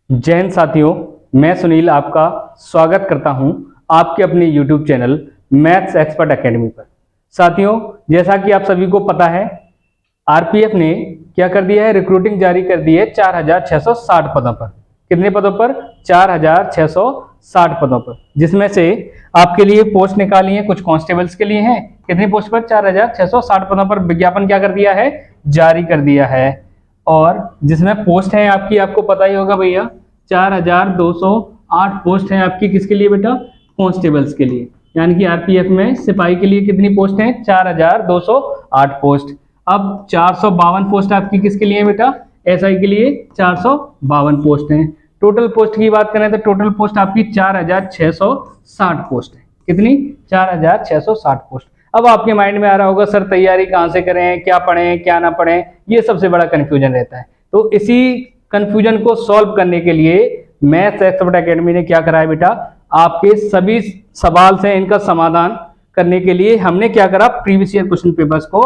जय हिंद साथियों, मैं सुनील आपका स्वागत करता हूं आपके अपने YouTube channel maths expert academy पर। साथियों, जैसा कि आप सभी को पता है, आरपीएफ ने क्या कर दिया है, रिक्रूटिंग जारी कर दी है 4660 पदों पर। कितने पदों पर? 4660 पदों पर, जिसमें से आपके लिए पोस्ट निकाली है, कुछ कांस्टेबल्स के लिए हैं। कितनी पोस्ट पर? 4660 पदों पर विज्ञापन क्या कर दिया है, जारी कर दिया है। और जिसमें पोस्ट है आपकी, आपको पता ही होगा भैया, 4208 पोस्ट है आपकी। किसके लिए बेटा? कांस्टेबल्स के लिए। यानी कि आरपीएफ में सिपाही के लिए कितनी पोस्ट है? 4208 पोस्ट। अब 452 पोस्ट आपकी किसके लिए बेटा? एसआई के लिए 452 पोस्ट हैं। टोटल पोस्ट की बात करें तो टोटल पोस्ट आपकी 4660 पोस्ट है। कितनी? 4660 पोस्ट। अब आपके माइंड में आ रहा होगा, सर तैयारी कहाँ से करें, क्या पढ़ें क्या ना पढ़ें, ये सबसे बड़ा कंफ्यूजन रहता है। तो इसी कंफ्यूजन को सॉल्व करने के लिए मैथ्स एक्सपर्ट एकेडमी ने क्या करा है बेटा, आपके सभी सवाल से इनका समाधान करने के लिए हमने क्या करा, प्रीवियस ईयर क्वेश्चन पेपर्स को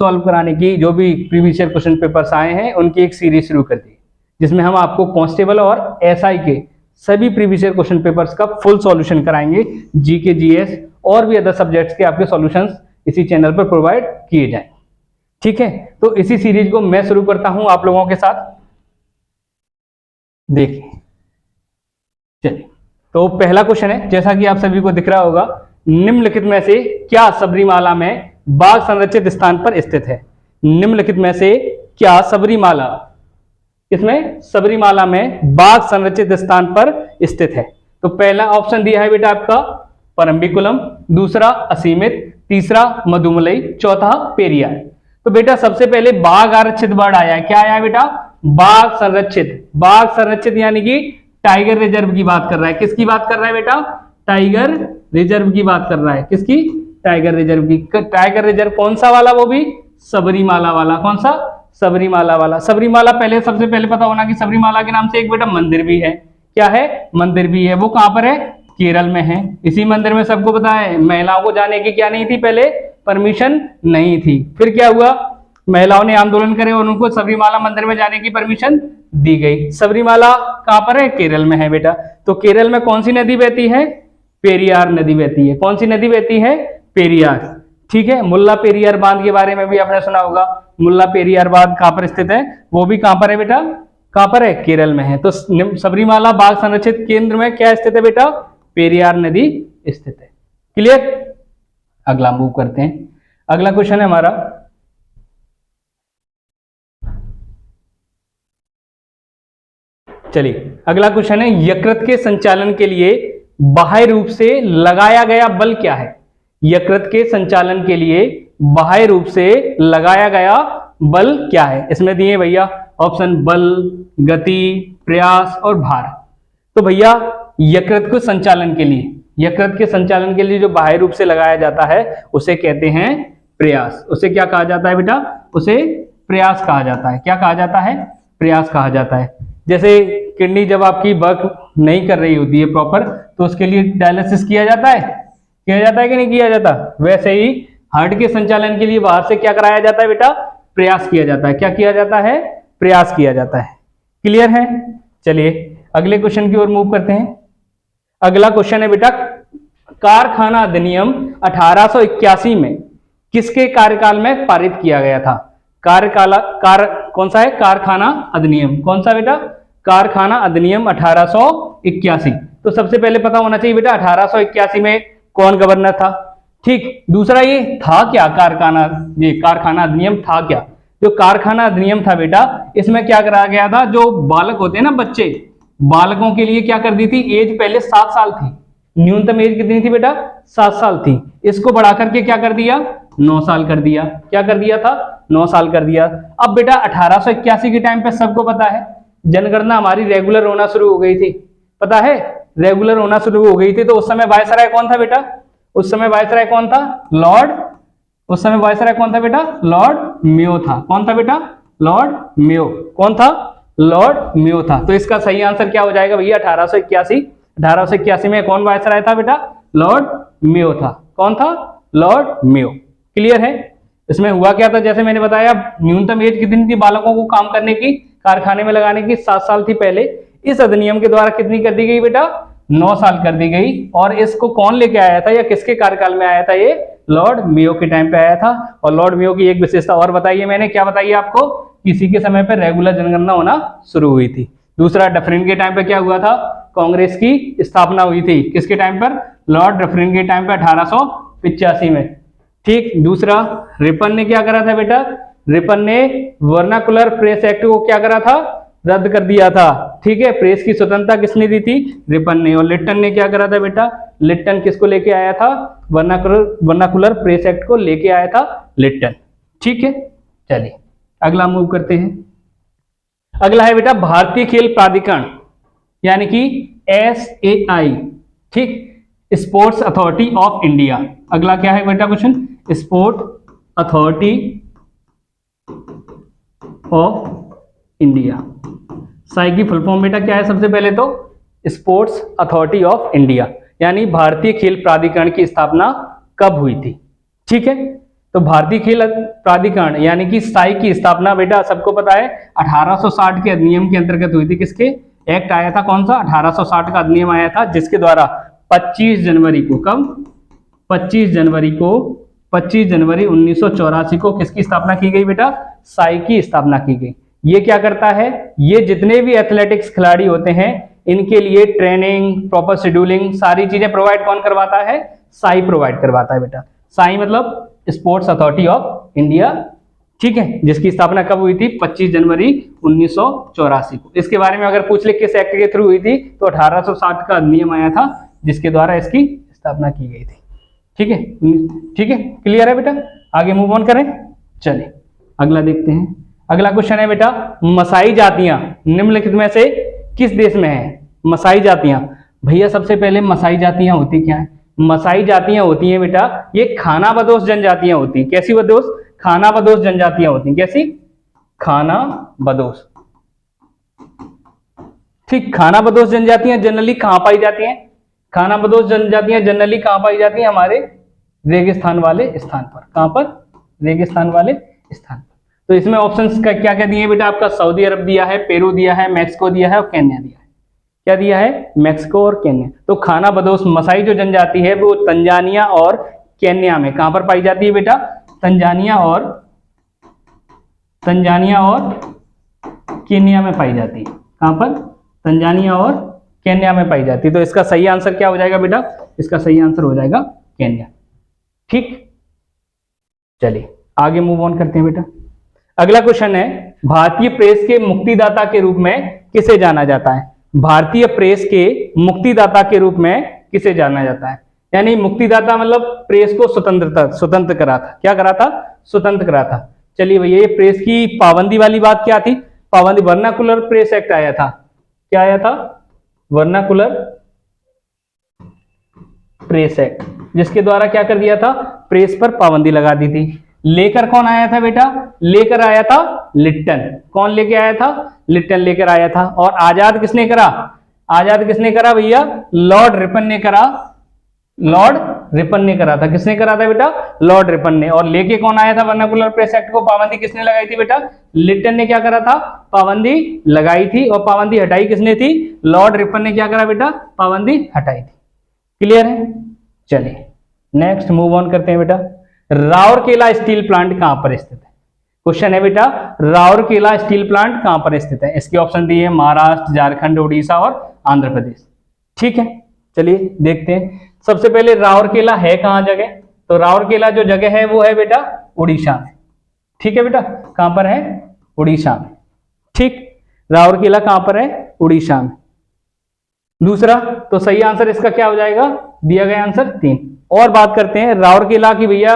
सॉल्व कराने की, जो भी प्रीवियस ईयर क्वेश्चन पेपर्स आए हैं उनकी एक सीरीज शुरू कर दी, जिसमें हम आपको कांस्टेबल और एसआई के सभी प्रीवियस ईयर क्वेश्चन पेपर्स का फुल सॉल्यूशन कराएंगे। जीके, जीएस और भी अदर सब्जेक्ट्स के आपके सॉल्यूशंस इसी चैनल पर प्रोवाइड किए जाएंगे। ठीक है, तो इसी सीरीज को मैं शुरू करता हूं आप लोगों के साथ। देखिए, चलिए, तो पहला क्वेश्चन है, जैसा कि आप सभी को दिख रहा होगा, निम्नलिखित में से क्या सबरीमाला में बाघ संरक्षित स्थान पर स्थित है? निम्नलिखित में से क्या सबरीमाला, इसमें सबरीमाला में बाघ संरक्षित स्थान पर स्थित है? तो पहला ऑप्शन दिया है बेटा आपका परम्बिकुलम, दूसरा असीमित, तीसरा मधुमलई, चौथा पेरियार। तो बेटा सबसे पहले बाघ आरक्षित वर्ड आया है। क्या आया है बेटा? बाघ संरक्षित। बाघ संरक्षित यानी कि टाइगर रिजर्व की बात कर रहा है। किसकी बात कर रहा है बेटा? टाइगर रिजर्व की बात कर रहा है। किसकी? टाइगर रिजर्व की। टाइगर रिजर्व कौन सा वाला? वो भी सबरीमाला वाला। कौन सा? सबरीमाला वाला। सबरीमाला पहले, सबसे पहले पता होना कि सबरीमाला के नाम से एक बेटा मंदिर भी है। क्या है? मंदिर भी है। वो कहां पर है? केरल में है। इसी मंदिर में सबको पता है महिलाओं को जाने की क्या नहीं थी, पहले परमिशन नहीं थी। फिर क्या हुआ, महिलाओं ने आंदोलन करे और उनको सबरीमाला मंदिर में जाने की परमिशन दी गई। सबरीमाला कहां पर है? केरल में है बेटा। तो केरल में कौन सी नदी बहती है? पेरियार नदी बहती है। कौन सी नदी बहती है? पेरियार। ठीक है, मुल्ला पेरियार बांध के बारे में भी आपने सुना होगा। मुल्ला पेरियार बांध कहां पर स्थित है? वो भी कहां पर है बेटा? कहां पर है? केरल में है। तो सबरीमाला बाघ संरक्षित केंद्र में क्या स्थित है बेटा? पेरियार नदी स्थित है। क्लियर? अगला मूव करते हैं। अगला क्वेश्चन है हमारा, चलिए अगला क्वेश्चन है, यकृत के संचालन के लिए बाह्य रूप से लगाया गया बल क्या है? यकृत के संचालन के लिए बाह्य रूप से लगाया गया बल क्या है? इसमें दिए भैया ऑप्शन बल, गति, प्रयास और भार। तो भैया यकृत के संचालन के लिए, यकृत के संचालन के लिए जो बाह्य रूप से लगाया जाता है उसे कहते हैं प्रयास। उसे क्या कहा जाता है बेटा? उसे प्रयास कहा जाता है। क्या कहा जाता है? प्रयास कहा जाता है। जैसे किडनी जब आपकी वर्क नहीं कर रही होती है प्रॉपर, तो उसके लिए डायलिसिस किया जाता है। किया जाता है कि नहीं किया जाता? वैसे ही हार्ट के संचालन के लिए बाहर से क्या कराया जाता है बेटा? प्रयास किया जाता है। क्या किया जाता है? प्रयास किया जाता है। क्लियर है? चलिए अगले क्वेश्चन की ओर मूव करते हैं। अगला क्वेश्चन है बेटा, कारखाना अधिनियम 1881 में किसके कार्यकाल में पारित किया गया था? कौन सा है? कारखाना अधिनियम। कौन सा बेटा? कारखाना अधिनियम 1881। तो सबसे पहले पता होना चाहिए बेटा 1881 में कौन गवर्नर था। ठीक, दूसरा ये था क्या ये कारखाना अधिनियम था क्या? जो कारखाना अधिनियम था बेटा, इसमें क्या करा गया था, जो बालक होते हैं ना, बच्चे, बालकों के लिए क्या कर दी थी, एज पहले 7 साल थी। न्यूनतम एज कितनी थी बेटा? 7 साल थी। इसको बढ़ा करके क्या कर दिया? 9 साल कर दिया। क्या कर दिया था? 9 साल कर दिया। अब बेटा 1881 के टाइम पे सबको पता है जनगणना हमारी रेगुलर होना शुरू हो गई थी। पता है? रेगुलर होना शुरू हो गई थी। तो उस समय वायसराय कौन था बेटा? उस समय वायसराय कौन था? लॉर्ड, उस समय वायसराय कौन था बेटा? लॉर्ड मेयो था। कौन था बेटा? Lord Mayo. कौन था? लॉर्ड मेयो था। तो इसका सही आंसर क्या हो जाएगा भैया? 1881। 1881 में कौन वायसराय था बेटा? लॉर्ड मेयो था। कौन था? Lord Mayo. क्लियर है? इसमें हुआ क्या था, जैसे मैंने बताया, न्यूनतम एज कितनी थी बालकों को काम करने की, कारखाने में लगाने की? 7 साल थी पहले। इस अधिनियम के द्वारा कितनी कर दी गई बेटा? 9 साल कर दी गई। और इसको कौन लेके आया था या किसके कार्यकाल में आया था? ये लॉर्ड मेयो के टाइम पे आया था। और लॉर्ड मेयो की एक विशेषता और बताइए मैंने, क्या बताइए आपको? किसी के समय पे रेगुलर जनगणना होना शुरू हुई थी। दूसरा, डफरिन के टाइम पे क्या हुआ था? कांग्रेस की स्थापना हुई थी। किसके टाइम पर? लॉर्ड डफरिन के टाइम पे 1885 में। ठीक। दूसरा, रिपन ने क्या करा था बेटा? रिपन ने वर्नाकुलर प्रेस एक्ट को क्या करा था? रद्द कर दिया था। ठीक है। प्रेस की स्वतंत्रता किसने दी थी? रिपन ने। और लिट्टन ने क्या करा था बेटा? लिट्टन किसको लेके आया था? वर्नाकुलर प्रेस एक्ट को लेके आया था लिट्टन। ठीक है। चलिए अगला मूव करते हैं। अगला है बेटा भारतीय खेल प्राधिकरण, यानी कि SAI। ठीक, स्पोर्ट्स अथॉरिटी ऑफ इंडिया। अगला क्या है बेटा question? Sport authority of India. Sai की फुल फॉर्म बेटा क्या है? सबसे पहले तो स्पोर्ट्स अथॉरिटी ऑफ इंडिया, यानी भारतीय खेल प्राधिकरण की स्थापना कब हुई थी? ठीक है। तो भारतीय खेल प्राधिकरण यानी कि साई की स्थापना बेटा सबको पता है 1860 के अधिनियम के अंतर्गत हुई थी। किसके? एक्ट आया था कौन सा? 1860 का अधिनियम आया था, जिसके द्वारा 25 जनवरी को, कब? 25 जनवरी 1984 को किसकी स्थापना की गई बेटा? साई की स्थापना की गई। ये क्या करता है? ये जितने भी एथलेटिक्स खिलाड़ी होते हैं इनके लिए ट्रेनिंग, प्रॉपर शेड्यूलिंग, सारी चीजें प्रोवाइड कौन करवाता है? साई प्रोवाइड करवाता है बेटा। साई मतलब स्पोर्ट्स अथॉरिटी ऑफ इंडिया। ठीक है, जिसकी स्थापना कब हुई थी? 25 जनवरी 1984 को। इसके बारे में अगर पूछ ले किस एक्ट के थ्रू हुई थी, तो 1860 का नियम आया था जिसके द्वारा इसकी स्थापना की गई थी। ठीक है, ठीक है, क्लियर है बेटा? आगे मूव ऑन करें। चलिए अगला देखते हैं। अगला क्वेश्चन है बेटा मसाई जातियां निम्नलिखित में से किस देश में है? मसाई जातियां, भैया सबसे पहले मसाई जातियां होती क्या है? मसाई जातियां होती हैं बेटा, ये खाना बदोश जनजातियां होती हैं। कैसी बदोश? खाना बदोश जनजातियां होती हैं। कैसी? खाना बदोश। ठीक, खाना बदोश जनजातियां जनरली कहां पाई जाती हैं? खाना बदोश जनजातियां जनरली कहां पाई जाती हैं? हमारे रेगिस्तान वाले स्थान पर। कहां पर? रेगिस्तान वाले स्थान पर। तो इसमें ऑप्शंस का क्या क्या दिए बेटा? आपका सऊदी अरब दिया है, पेरू दिया है, मैक्सिको दिया है और केन्या दिया है। क्या दिया है? मैक्सिको और केन्या। तो खाना बदोश मसाई जो जनजाति है वो तंजानिया और केन्या में कहां पर पाई जाती है बेटा? तंजानिया और केन्या में पाई जाती है। कहां पर? तंजानिया और केन्या में पाई जाती है। तो इसका सही आंसर क्या हो जाएगा बेटा? इसका सही आंसर हो जाएगा केन्या। ठीक, चलिए आगे मूव ऑन करते हैं बेटा। अगला क्वेश्चन है भारतीय प्रेस के मुक्तिदाता के रूप में किसे जाना जाता है? भारतीय प्रेस के मुक्तिदाता के रूप में किसे जाना जाता है? यानी मुक्तिदाता मतलब प्रेस को स्वतंत्र करा था। क्या करा था? स्वतंत्र करा था। चलिए भैया, ये प्रेस की पाबंदी वाली बात क्या थी? पाबंदी, वर्नाकुलर प्रेस एक्ट आया था। क्या आया था? वर्नाकुलर प्रेस एक्ट, जिसके द्वारा क्या कर दिया था? प्रेस पर पाबंदी लगा दी थी। लेकर कौन आया था बेटा? लेकर आया था लिट्टन। कौन लेके आया था? लिट्टन लेकर आया था। और आजाद किसने करा? आजाद किसने करा भैया? लॉर्ड रिपन ने करा। लॉर्ड रिपन ने करा था। किसने करा था बेटा? लॉर्ड रिपन ने। और लेके कौन आया था वर्नाकुलर प्रेस एक्ट को? पाबंदी किसने लगाई थी बेटा? लिट्टन ने क्या करा था? पाबंदी लगाई थी। और पाबंदी हटाई किसने थी? लॉर्ड रिपन ने क्या करा बेटा? पाबंदी हटाई थी। क्लियर है? चलिए नेक्स्ट मूव ऑन करते हैं बेटा। राउरकेला स्टील प्लांट कहां पर स्थित है? क्वेश्चन है बेटा राउरकेला स्टील प्लांट कहां पर स्थित है? इसके ऑप्शन दिए हैं महाराष्ट्र, झारखंड, उड़ीसा और आंध्र प्रदेश। ठीक है, चलिए देखते हैं। सबसे पहले राउरकेला है कहां जगह? तो राउरकेला जो जगह है वो है बेटा उड़ीसा में। ठीक है बेटा, कहां पर है? उड़ीसा में। ठीक, राउरकेला कहां पर है? उड़ीसा में। दूसरा, तो सही आंसर इसका क्या हो जाएगा? दिया गया आंसर 3। और बात करते हैं राउरकेला की भैया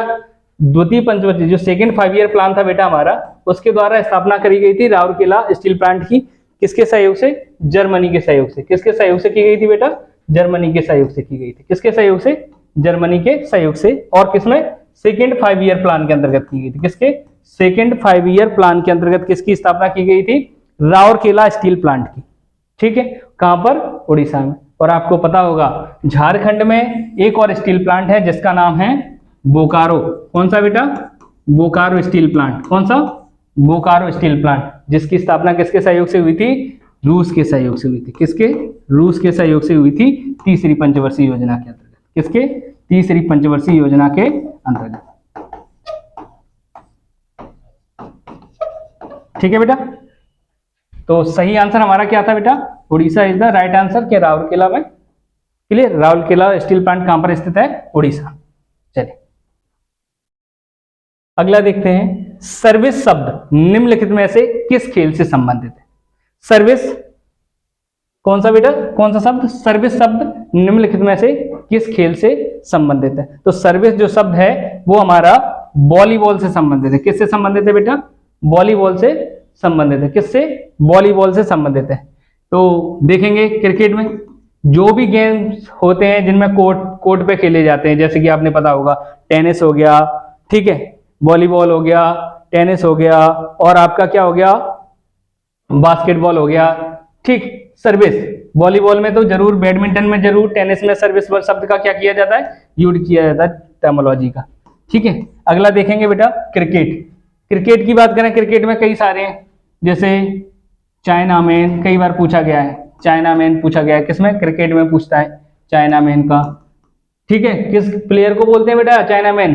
द्वितीय पंचवटी जो सेकंड 5 ईयर प्लान था बेटा हमारा, उसके द्वारा स्थापना करी गई थी राउरकेला स्टील प्लांट की। किसके सहयोग से? जर्मनी के सहयोग से। किसके सहयोग से की गई थी बेटा? जर्मनी के सहयोग से की गई थी। किसके सहयोग से? जर्मनी के सहयोग से। और किसमें? सेकंड 5 ईयर प्लान के अंतर्गत की गई थी। किसके? सेकंड 5 ईयर प्लान के अंतर्गत किसकी स्थापना की गई थी? राउरकेला स्टील प्लांट की। ठीक है, कहां पर? उड़ीसा में। और आपको पता होगा झारखंड में एक और स्टील प्लांट है जिसका नाम है बोकारो। कौन सा बेटा? Bokaro steel plant. कौन सा? बोकारो स्टील प्लांट, जिसकी स्थापना किसके सहयोग से हुई थी? रूस के सहयोग से हुई थी। किसके? रूस के सहयोग से हुई थी तीसरी पंचवर्षीय योजना के अंतर्गत। किसके? तीसरी पंचवर्षीय योजना के अंतर्गत। ठीक है बेटा, तो सही आंसर हमारा क्या था बेटा? Orissa is the right answer. के राउरकेला में, क्लियर? राउरकेला स्टील प्लांट कहां पर स्थित है? उड़ीसा। चलिए अगला देखते हैं, सर्विस शब्द निम्नलिखित में से किस खेल से संबंधित है? सर्विस कौन सा बेटा? कौन सा शब्द? सर्विस शब्द निम्नलिखित में से किस खेल से संबंधित है? तो सर्विस जो शब्द है वो हमारा वॉलीबॉल से संबंधित है। किससे संबंधित है बेटा? वॉलीबॉल से संबंधित है। किससे? वॉलीबॉल से संबंधित है। तो देखेंगे क्रिकेट में जो भी गेम्स होते हैं जिनमें कोर्ट पे खेले जाते हैं, जैसे कि आपने पता होगा टेनिस हो गया, ठीक है, वॉलीबॉल हो गया, टेनिस हो गया, और आपका क्या हो गया? बास्केटबॉल हो गया। ठीक, सर्विस वॉलीबॉल में तो जरूर, बैडमिंटन में जरूर, टेनिस में सर्विस शब्द का क्या किया जाता है? यूज किया जाता है टर्मिनोलॉजी का। ठीक है, अगला देखेंगे बेटा क्रिकेट। क्रिकेट की बात करें, क्रिकेट में कई सारे हैं, जैसे चाइना मैन कई बार पूछा गया है। चाइना मैन पूछा गया है, किसमें? क्रिकेट में पूछता है चाइना मैन का। ठीक है, किस प्लेयर को बोलते हैं बेटा चाइना मैन?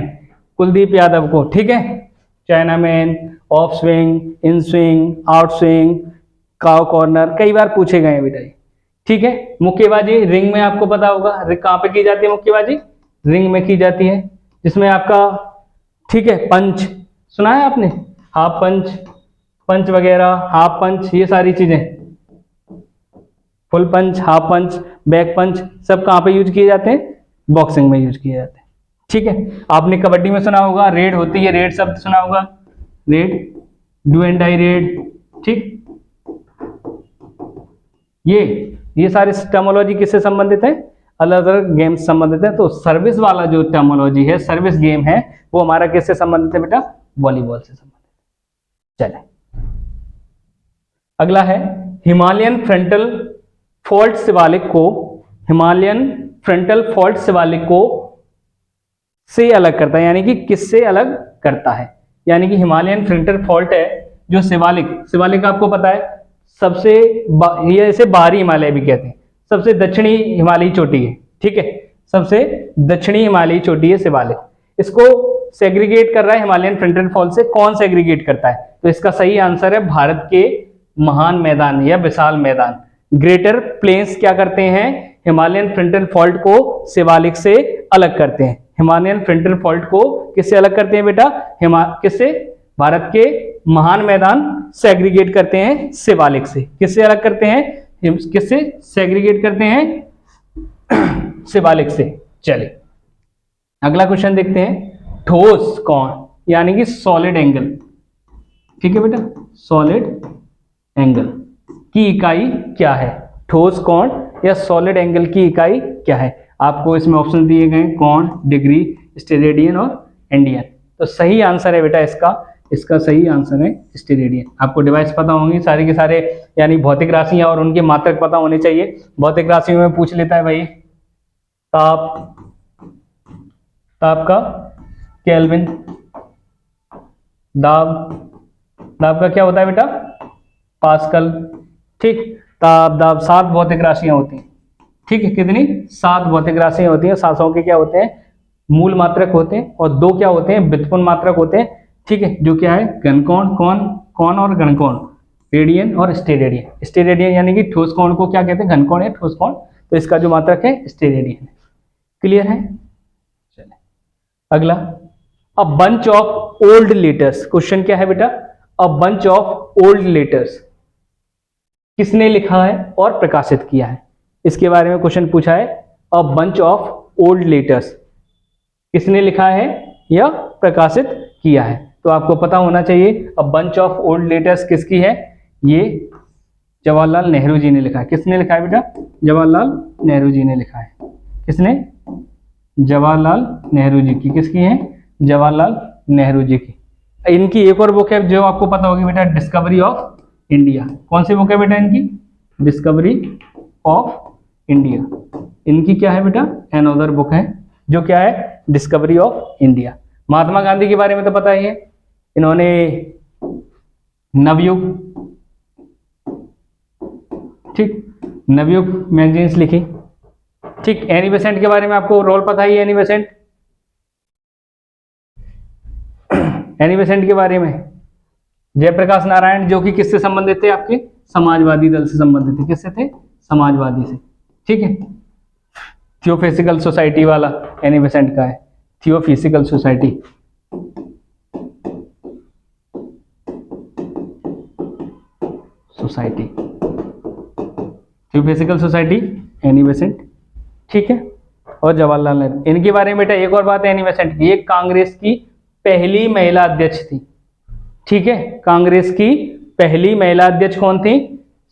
कुलदीप यादव को। ठीक है, China man, of swing, in swing, out swing, cow corner, कई बार पूछे गए हैं बेटा ये। ठीक है, मुक्केबाजी रिंग में आपको पता होगा, कहां पे की जाती है मुक्केबाजी? रिंग में की जाती है, जिसमें आपका, ठीक है, पंच सुना है आपने? हाफ पंच, पंच वगैरह, हाफ पंच, ये सारी चीजें, फुल पंच, हाफ पंच, बैक पंच, सब कहां पे यूज किए जाते हैं? बॉक्सिंग में यूज किए जाते हैं। ठीक है, आपने कबड्डी में सुना होगा रेड होती है, रेड शब्द सुना होगा, raid, do and die raid. ठीक, ये सारे टर्मिनोलॉजी किससे संबंधित है? अलग अलग गेम से संबंधित है। तो सर्विस वाला जो टर्मिनोलॉजी है, सर्विस गेम है, वो हमारा किससे संबंधित है बेटा? वॉलीबॉल से संबंधित। चले अगला है, हिमालयन फ्रंटल फॉल्ट शिवालिक को, हिमालयन फ्रंटल फॉल्ट शिवालिक को से अलग करता है, यानी कि किससे अलग करता है? यानी कि हिमालयन फ्रंटल फॉल्ट है जो शिवालिक आपको पता है सबसे ये ऐसे बाहरी हिमालय भी कहते हैं, सबसे दक्षिणी हिमालयी चोटी है। ठीक है, सबसे दक्षिणी हिमालयी चोटी है शिवालिक। इसको सेग्रीगेट कर रहा है हिमालयन फ्रंटल फॉल्ट से। कौन सेग्रीगेट करता है? तो इसका सही आंसर है भारत के महान मैदान या विशाल मैदान, ग्रेटर प्लेन्स क्या करते हैं? हिमालयन फ्रंटल फॉल्ट को शिवालिक से अलग करते हैं। हिमालयन फ्रंटल फॉल्ट को किससे अलग करते हैं बेटा? किससे? भारत के महान मैदान सेग्रीगेट करते हैं शिवालिक से। किससे अलग करते हैं? किससे सेग्रीगेट करते हैं? शिवालिक से। चलिए अगला क्वेश्चन देखते हैं, ठोस कोण यानी कि सॉलिड एंगल, ठीक है बेटा, सॉलिड एंगल की इकाई क्या है? ठोस कोण या सॉलिड एंगल की इकाई क्या है? आपको इसमें ऑप्शन दिए गए, कोण, डिग्री, स्टेरेडियन और एंडियन। तो सही आंसर है बेटा इसका सही आंसर है स्टेरेडियन। आपको डिवाइस पता होंगी सारे के सारे, यानी भौतिक राशियां और उनके मात्रक पता होने चाहिए। भौतिक राशियों में पूछ लेता है भाई ताप का केल्विन, दाब का क्या होता है बेटा? पास्कल। ठीक, दाब 7 भौतिक राशियां होती हैं। ठीक है, कितनी? 7 भौतिक राशियां होती हैं। 700 के क्या होते हैं? मूल मात्रक होते हैं, और 2 क्या होते हैं? व्युत्पन्न मात्रक होते हैं। ठीक है, जो क्या है? घनकोण, कोण और घनकोण, रेडियन और स्टेरेडियन। स्टेरेडियन यानी कि ठोस कोण को क्या कहते हैं? घनकोण या ठोस कोण। तो इसका जो मात्रक है स्टेरेडियन। क्लियर है? चलिए अगला, a bunch of old letters. Question क्या है बेटा? A bunch of old letters किसने लिखा है और प्रकाशित किया है? इसके बारे में क्वेश्चन पूछा है। A bunch of old letters किसने लिखा है या प्रकाशित किया है? तो आपको पता होना चाहिए a bunch of old letters किसकी है? ये जवाहरलाल नेहरू जी ने लिखा है। किसने लिखा है बेटा? जवाहरलाल नेहरू जी ने लिखा है। किसने? जवाहरलाल नेहरू जी की। किसकी है? जवाहरलाल नेहरू जी की। इनकी एक और बुक है जो आपको पता होगी बेटा, डिस्कवरी ऑफ इंडिया। कौन सी बुक है बेटा इनकी? Discovery of India. इनकी क्या है बेटा? अनदर बुक है जो क्या है? Discovery of India. Mahatma Gandhi के बारे में तो पता ही है, इन्होंने नवयुग ठीक, नवयुग मैगजीन्स लिखी। ठीक, एनी बेसेंट के बारे में आपको रोल पता ही है, एनी बेसेंट, एनी बेसेंट के बारे में, जयप्रकाश नारायण, जो कि किससे संबंधित थे, आपके समाजवादी दल से संबंधित थे। किससे थे? समाजवादी से। ठीक है, थियोफिजिकल सोसाइटी वाला एनी बेसेंट का है, theosophical society. Society, theosophical society, Annie Besant. ठीक है, और जवाहरलाल नेहरू, इनके बारे में बेटा एक और बात है एनी बेसेंट की, ये कांग्रेस की पहली महिला अध्यक्ष थी। ठीक है, कांग्रेस की पहली महिला अध्यक्ष कौन थी?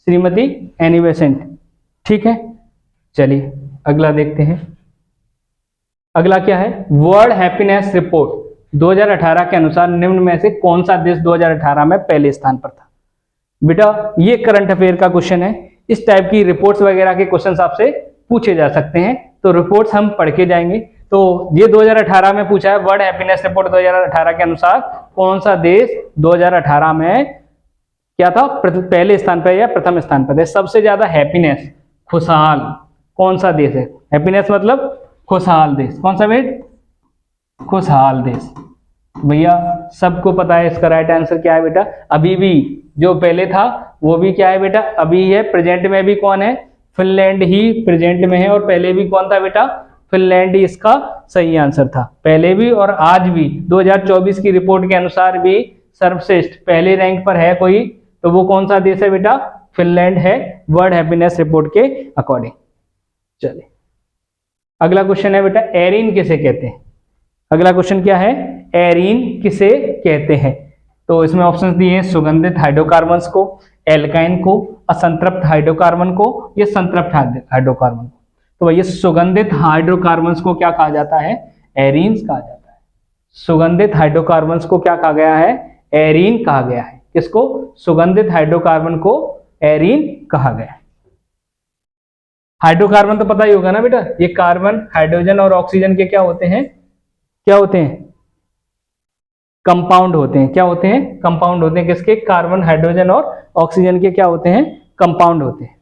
Shrimati any Besant. ठीक है, चलिए अगला देखते हैं। अगला क्या है? वर्ल्ड हैप्पीनेस रिपोर्ट 2018 के अनुसार निम्न में से कौन सा देश 2018 में पहले स्थान पर था? बेटा ये करंट अफेयर का क्वेश्चन है, इस टाइप की रिपोर्ट्स वगैरह के क्वेश्चंस आपसे पूछे जा सकते हैं, तो रिपोर्ट्स हम पढ़ के जाएंगे। तो ये 2018 में पूछा है, वर्ल्ड हैप्पीनेस रिपोर्ट 2018 के अनुसार कौन सा देश 2018 में क्या था? पहले स्थान पर या प्रथम स्थान पर है? सबसे ज्यादा हैप्पीनेस, खुशहाल कौन सा देश है? हैप्पीनेस मतलब खुशहाल देश, कौन सा बेट? खुशहाल देश। भैया सबको पता है इसका राइट आंसर क्या है बेटा? अभी भी जो पहले था वो भी क्या है बेटा? अभी है। प्रेजेंट में भी कौन है? फिनलैंड ही प्रेजेंट में है, और पहले भी कौन था बेटा? फिनलैंड ही इसका सही आंसर था, पहले भी और आज भी। 2024 की रिपोर्ट के अनुसार भी सर्वश्रेष्ठ पहले रैंक पर है कोई, तो वो कौन सा देश है बेटा? फिनलैंड है, वर्ल्ड हैप्पीनेस रिपोर्ट के अकॉर्डिंग। चलिए अगला क्वेश्चन है बेटा, एरिन किसे कहते हैं? अगला क्वेश्चन क्या है? एरिन किसे कहते हैं? तो इसमें ऑप्शंस दिए हैं, सुगंधित हाइड्रोकार्बन्स को, एल्काइन को, असंतृप्त हाइड्रोकार्बन को, या संतृप्त हाइड्रोकार्बन को। तो भैया सुगंधित हाइड्रोकार्बन्स को क्या कहा जाता है? एरीन्स कहा जाता है। सुगंधित हाइड्रोकार्बन्स को क्या कहा गया है? एरीन कहा गया है। किसको? सुगंधित हाइड्रोकार्बन को एरीन कहा गया है। हाइड्रोकार्बन तो पता ही होगा ना बेटा, ये कार्बन, हाइड्रोजन और ऑक्सीजन के क्या होते हैं? क्या होते हैं? कंपाउंड होते हैं। क्या होते हैं? कंपाउंड होते हैं। किसके? कार्बन, हाइड्रोजन और ऑक्सीजन के क्या होते हैं? कंपाउंड होते हैं।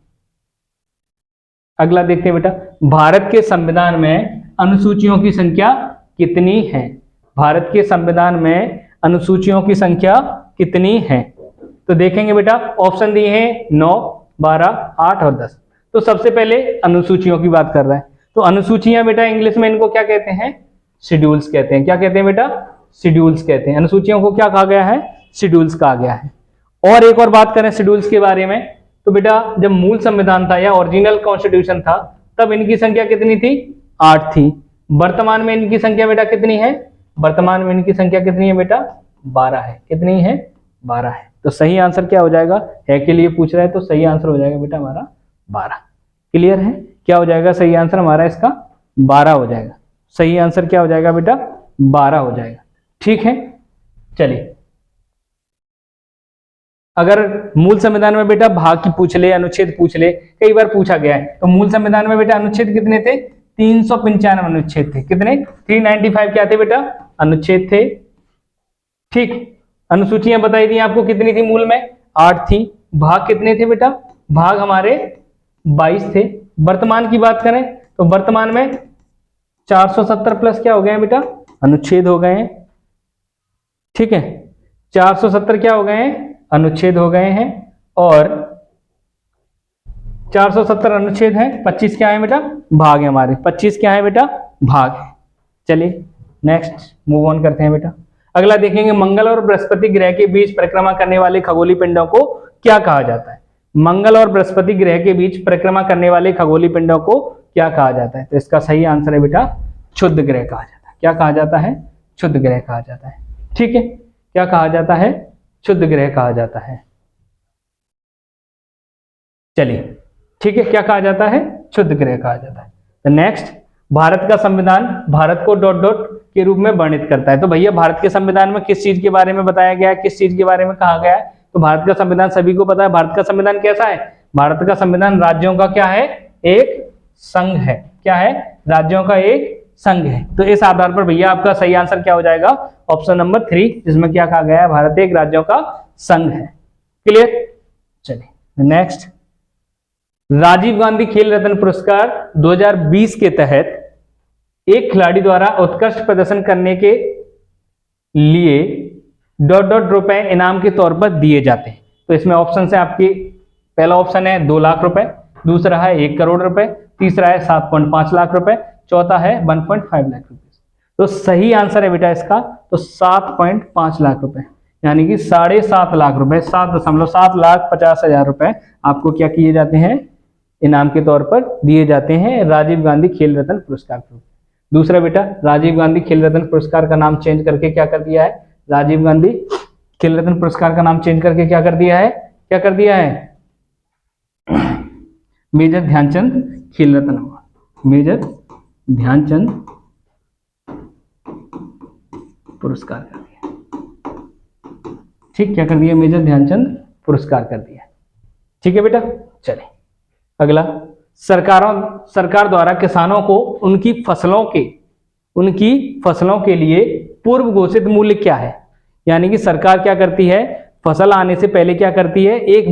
अगला देखते हैं बेटा, भारत के संविधान में अनुसूचियों की संख्या कितनी है? भारत के संविधान में अनुसूचियों की संख्या कितनी है? तो देखेंगे बेटा, ऑप्शन दिए हैं 9, 12, 8 और 10। तो सबसे पहले अनुसूचियों की बात कर रहा है, तो अनुसूचियां बेटा इंग्लिश में इनको क्या कहते हैं? शेड्यूल्स कहते हैं। क्या कहते हैं बेटा? शेड्यूल्स कहते हैं। अनुसूचियों को क्या कहा गया है? शेड्यूल्स कहा गया है। और एक और बात करें शेड्यूल्स के बारे में, तो बेटा जब मूल संविधान था या ओरिजिनल कॉन्स्टिट्यूशन था, तब इनकी संख्या कितनी थी? 8 थी। वर्तमान में इनकी संख्या बेटा कितनी है? वर्तमान में इनकी संख्या कितनी है बेटा? 12 है। कितनी है? 12 है। तो सही आंसर क्या हो जाएगा? है के लिए पूछ रहा है, तो सही आंसर हो जाएगा बेटा हमारा 12। क्लियर है? क्या हो जाएगा सही आंसर हमारा? इसका 12 हो जाएगा। सही आंसर क्या हो जाएगा बेटा? 12 हो जाएगा। ठीक है, चलिए अगर मूल संविधान में बेटा भाग की पूछ ले, अनुच्छेद पूछ ले, कई बार पूछा गया है, तो मूल संविधान में बेटा अनुच्छेद कितने थे? 395 अनुच्छेद थे। कितने? 395 क्या थे बेटा? अनुच्छेद थे। ठीक, अनुसूचियां बताई थी आपको, कितनी थी मूल में? 8 थी। भाग कितने थे बेटा? भाग हमारे 22 थे। वर्तमान की बात करें तो वर्तमान में 470 प्लस क्या हो गए हैं बेटा? अनुच्छेद हो गए हैं। ठीक है, 470 क्या हो गए हैं? अनुच्छेद हो गए हैं। और 470 अनुच्छेद हैं, 25 क्या है बेटा? भाग है हमारे। 25 क्या है बेटा? भाग है। चलिए नेक्स्ट मूव ऑन करते हैं बेटा। अगला देखेंगे, मंगल और बृहस्पति ग्रह के बीच परिक्रमा करने वाले खगोलीय पिंडों को क्या कहा जाता है? मंगल और बृहस्पति ग्रह के बीच परिक्रमा करने वाले खगोलीय पिंडों को क्या कहा जाता है? तो इसका सही आंसर है बेटा क्षुद्र ग्रह कहा जाता है। क्या कहा जाता है? क्षुद्र ग्रह कहा जाता है। ठीक है, क्या कहा जाता है? क्षुद्र ग्रह कहा जाता है। चलिए ठीक है, क्या कहा जाता है? क्षुद्र ग्रह कहा जाता है। तो नेक्स्ट, भारत का संविधान भारत को डॉट डॉट के रूप में वर्णित करता है। तो भैया भारत के संविधान में किस चीज के बारे में बताया गया है, किस चीज के बारे में कहा गया है? तो भारत का संविधान सभी को पता है। भारत का संविधान कैसा है? भारत का संविधान राज्यों का क्या है? एक संघ है। क्या है? राज्यों का एक संघ है। तो इस आधार पर भैया आपका सही आंसर क्या हो जाएगा? ऑप्शन नंबर 3, जिसमें क्या कहा गया है? भारत एक राज्यों का संघ है। क्लियर? चलिए नेक्स्ट, राजीव गांधी खेल रत्न पुरस्कार 2020 के तहत एक खिलाड़ी द्वारा उत्कृष्ट प्रदर्शन करने के लिए ... रुपए इनाम के तौर पर दिए जाते हैं। तो इसमें ऑप्शन है आपकी, पहला ऑप्शन है 2 लाख रुपए, दूसरा है 1 करोड़ रुपए, तीसरा है 7.5 लाख रुपए, चौथा है 1.5 लाख रुपए। तो सही आंसर है बेटा इसका तो 7.5 लाख रुपए, यानी कि 7.5 लाख रुपए, 7.750,000 रुपए आपको क्या किए जाते हैं, इनाम के तौर पर दिए जाते हैं राजीव गांधी खेल रत्न पुरस्कार के। दूसरा बेटा, राजीव गांधी खेल रत्न पुरस्कार का नाम चेंज करके क्या कर दिया है, राजीव गांधी खेल रत्न पुरस्कार का नाम चेंज करके क्या कर दिया है, मेजर ध्यानचंद खेल रत्न अवार्ड, मेजर ध्यानचंद पुरस्कार कर दिया। ठीक, क्या कर दिया, मेजर ध्यानचंद पुरस्कार कर दिया। ठीक है बेटा, चलिए अगला, सरकार द्वारा किसानों को उनकी फसलों के लिए पूर्व घोषित मूल्य क्या है। यानी कि सरकार क्या करती है, फसल आने से पहले क्या करती है, एक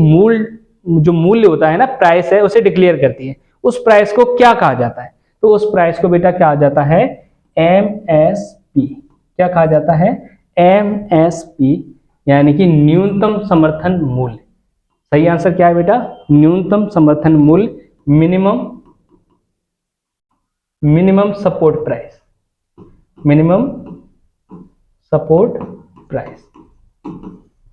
जो मूल्य होता है ना, प्राइस है, उसे डिक्लेयर करती है। उस प्राइस को क्या कहा जाता है, तो उस प्राइस को बेटा क्या जाता है, MSP। क्या कहा जाता है, MSP, यानी कि न्यूनतम समर्थन मूल्य। सही आंसर क्या है बेटा, न्यूनतम समर्थन मूल्य, minimum support price, minimum support price.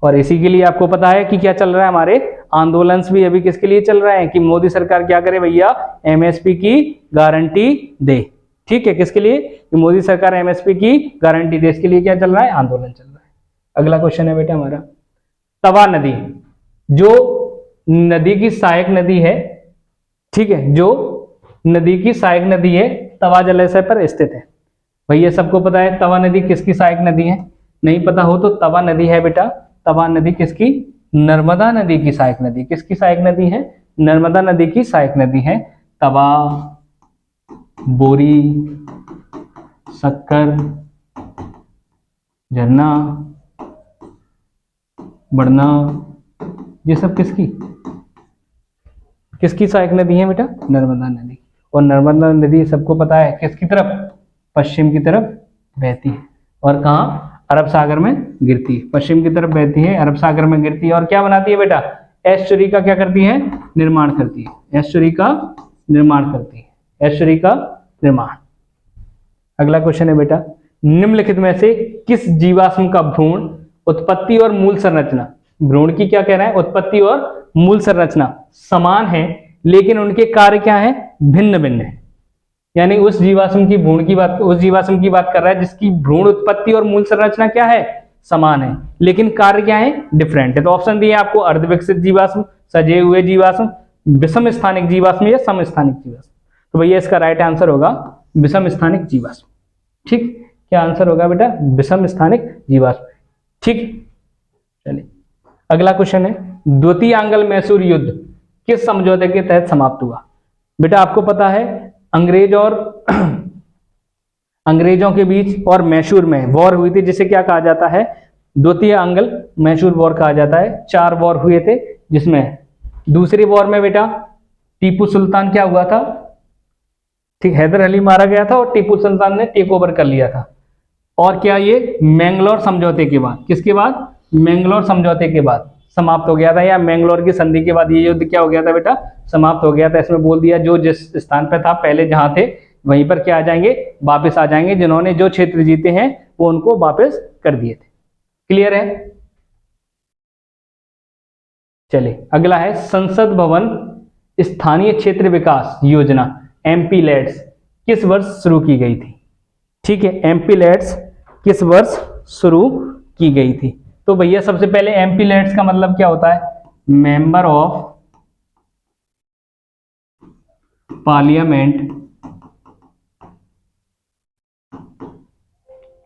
और इसी के लिए आपको पता है कि क्या चल रहा है, हमारे आंदोलन भी अभी किसके लिए चल रहा है कि मोदी सरकार क्या करे भैया, MSP की गारंटी दे। ठीक है, किसके लिए, कि मोदी सरकार MSP की गारंटी दे, इसके लिए क्या चल रहा है, आंदोलन चल रहा है। अगला क्वेश्चन है बेटा हमारा, तवा नदी जो नदी की सहायक नदी है, ठीक है, जो नदी की सहायक नदी है, तवा जलाशय पर स्थित है। भैया सबको पता है तवा नदी किसकी सहायक नदी है, नहीं पता हो तो तवा नदी है बेटा, तवा नदी किसकी, नर्मदा नदी की सहायक नदी। किसकी सहायक नदी है, नर्मदा नदी की सहायक नदी है तवा, बोरी, शक्कर, झरना, बढ़ना, ये सब किसकी सहायक नदी है बेटा, नर्मदा नदी। और नर्मदा नदी सबको पता है किसकी तरफ, पश्चिम की तरफ बहती है, और कहाँ, अरब सागर में गिरती है। पश्चिम की तरफ बहती है, अरब सागर में गिरती है, और क्या बनाती है बेटा, एस्चुरी का क्या करती है, निर्माण करती है, एस्चुरी का निर्माण करती है, एस्चुरी का निर्माण। अगला क्वेश्चन है बेटा, निम्नलिखित में से किस जीवाश्म का भ्रूण उत्पत्ति और मूल संरचना, भ्रूण की क्या कह रहा है, उत्पत्ति और मूल संरचना समान है, लेकिन उनके कार्य क्या है, भिन्न भिन्न है। यानी उस जीवाश्म की बात कर रहा है जिसकी भ्रूण उत्पत्ति और मूल संरचना क्या है, समान है, लेकिन कार्य क्या है, डिफरेंट है। तो ऑप्शन दिए आपको, अर्धविकसित जीवाश्म, सजे हुए जीवाश्म, विषम स्थानिक जीवाश्म या समस्थानिक जीवाश्म। तो भैया इसका राइट आंसर होगा विषम स्थानिक जीवाश्म। ठीक, क्या आंसर होगा बेटा, विषम स्थानिक जीवाश्म। ठीक, चलिए अगला क्वेश्चन है, द्वितीय आंग्ल मैसूर युद्ध किस समझौते के तहत समाप्त हुआ। बेटा आपको पता है अंग्रेजों के बीच और मैसूर में वॉर हुई थी, जिसे क्या कहा जाता है, द्वितीय आंग्ल मैसूर वॉर कहा जाता है। 4 वॉर हुए थे, जिसमें दूसरी वॉर में बेटा टीपू सुल्तान क्या हुआ था, ठीक, हैदर अली मारा गया था और टीपू सुल्तान ने टेक ओवर कर लिया था। और क्या ये मैंगलोर समझौते के बाद, किसके बाद, मैंगलोर समझौते के बाद समाप्त हो गया था, या मैंगलोर की संधि के बाद ये युद्ध क्या हो गया था बेटा, समाप्त हो गया था। इसमें बोल दिया जो जिस स्थान पर था पहले जहां थे वहीं पर क्या आ जाएंगे, वापस आ जाएंगे, जिन्होंने जो क्षेत्र जीते हैं वो उनको वापस कर दिए थे। क्लियर है। चलिए अगला है, संसद भवन स्थानीय क्षेत्र विकास योजना MPLADS किस वर्ष शुरू की गई थी। ठीक है, MPLADS किस वर्ष शुरू की गई थी। तो भैया सबसे पहले MPLADS का मतलब क्या होता है, member of parliament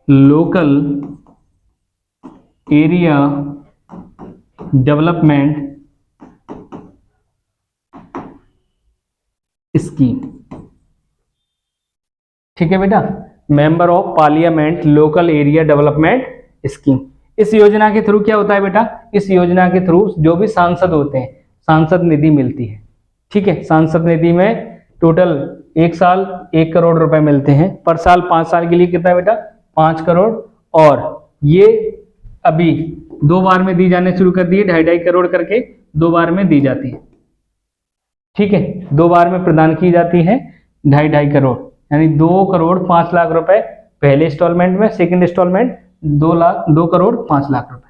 local area development scheme. ठीक है बेटा, member of parliament local area development scheme. इस योजना के थ्रू क्या होता है बेटा, इस योजना के थ्रू जो भी सांसद होते हैं सांसद निधि मिलती है। ठीक है, सांसद निधि में टोटल एक साल 1 करोड़ रुपए मिलते हैं पर साल, 5 साल के लिए कितना है बेटा, 5 करोड़। और ये अभी 2 बार में दी जाने शुरू कर दी है, 2.5 करोड़ करके 2 बार में दी जाती है। ठीक है, 2 बार में प्रदान की जाती है 2.5 करोड़, यानी 2 करोड़ 5 लाख रुपए पहले इंस्टॉलमेंट में, सेकंड इंस्टॉलमेंट 2 करोड़ 5 लाख रुपए।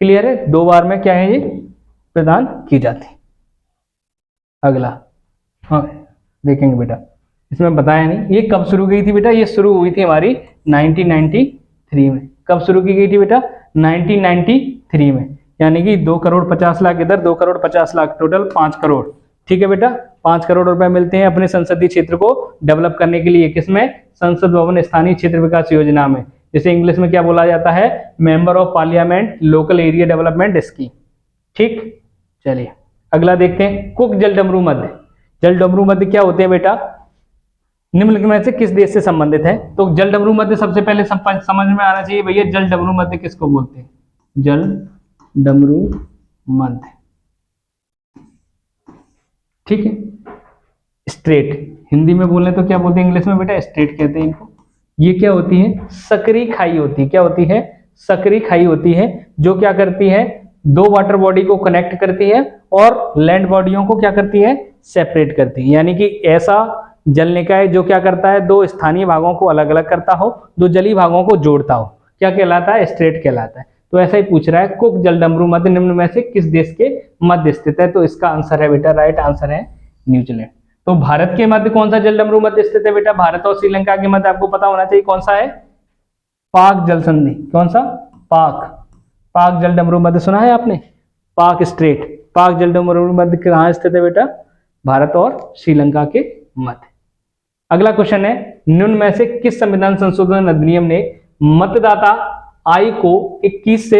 क्लियर है, 2 बार में क्या है ये प्रदान की जाती है। अगला हाँ देखेंगे बेटा, इसमें बताया नहीं ये कब शुरू की थी बेटा, ये शुरू हुई थी हमारी 1993 में। कब शुरू की गई थी बेटा, 1993 में, यानी कि 2 करोड़ 50 लाख इधर, 2 करोड़ 50 लाख, टोटल 5 करोड़। ठीक है बेटा, 5 करोड़ रुपए मिलते हैं अपने संसदीय क्षेत्र को डेवलप करने के लिए। किसमें, संसद भवन स्थानीय क्षेत्र विकास योजना में, जिसे इंग्लिश में क्या बोला जाता है, member of parliament local area development scheme. ठीक, चलिए अगला देखते हैं, कुक जल डमरू मध्य। जल डमरू मध्य क्या होते हैं बेटा, निम्नलिखित में से किस देश से संबंधित है। तो जल डमरू मध्य सबसे पहले समझ में आना चाहिए भैया, जल डमरू मध्य किसको बोलते हैं, जल डमरू मध्य। ठीक है, स्ट्रेट हिंदी में बोलने तो क्या बोलते हैं इंग्लिश में बेटा, स्ट्रेट कहते हैं इनको। ये क्या होती है, सकरी खाई होती है। क्या होती है, सकरी खाई होती है, जो क्या करती है, 2 वाटर बॉडी को कनेक्ट करती है और लैंड बॉडियों को क्या करती है, सेपरेट करती है। यानी कि ऐसा जल निकाय जो क्या करता है, 2 स्थानीय भागों को अलग अलग करता हो, 2 जलीय भागों को जोड़ता हो, क्या कहलाता है, स्ट्रेट कहलाता है। तो ऐसा ही पूछ रहा है, कुक जल डमरू मध्य निम्न में से किस देश के मध्य स्थित है। तो इसका आंसर है बेटा, राइट आंसर है न्यूजीलैंड। तो भारत के मध्य कौन सा जल डमरू मध्य स्थित है बेटा, भारत और श्रीलंका के मध्य आपको पता होना चाहिए कौन सा है, पाक जल संधि। कौन सा, पाक जल डमरू मध्य सुना है आपने, पाक स्ट्रेट, पाक जल डमरू मध्य कहाँ स्थित है बेटा, भारत और श्रीलंका के मध्य। अगला क्वेश्चन है, निम्न में से किस संविधान संशोधन अधिनियम ने मतदाता आयु को 21 से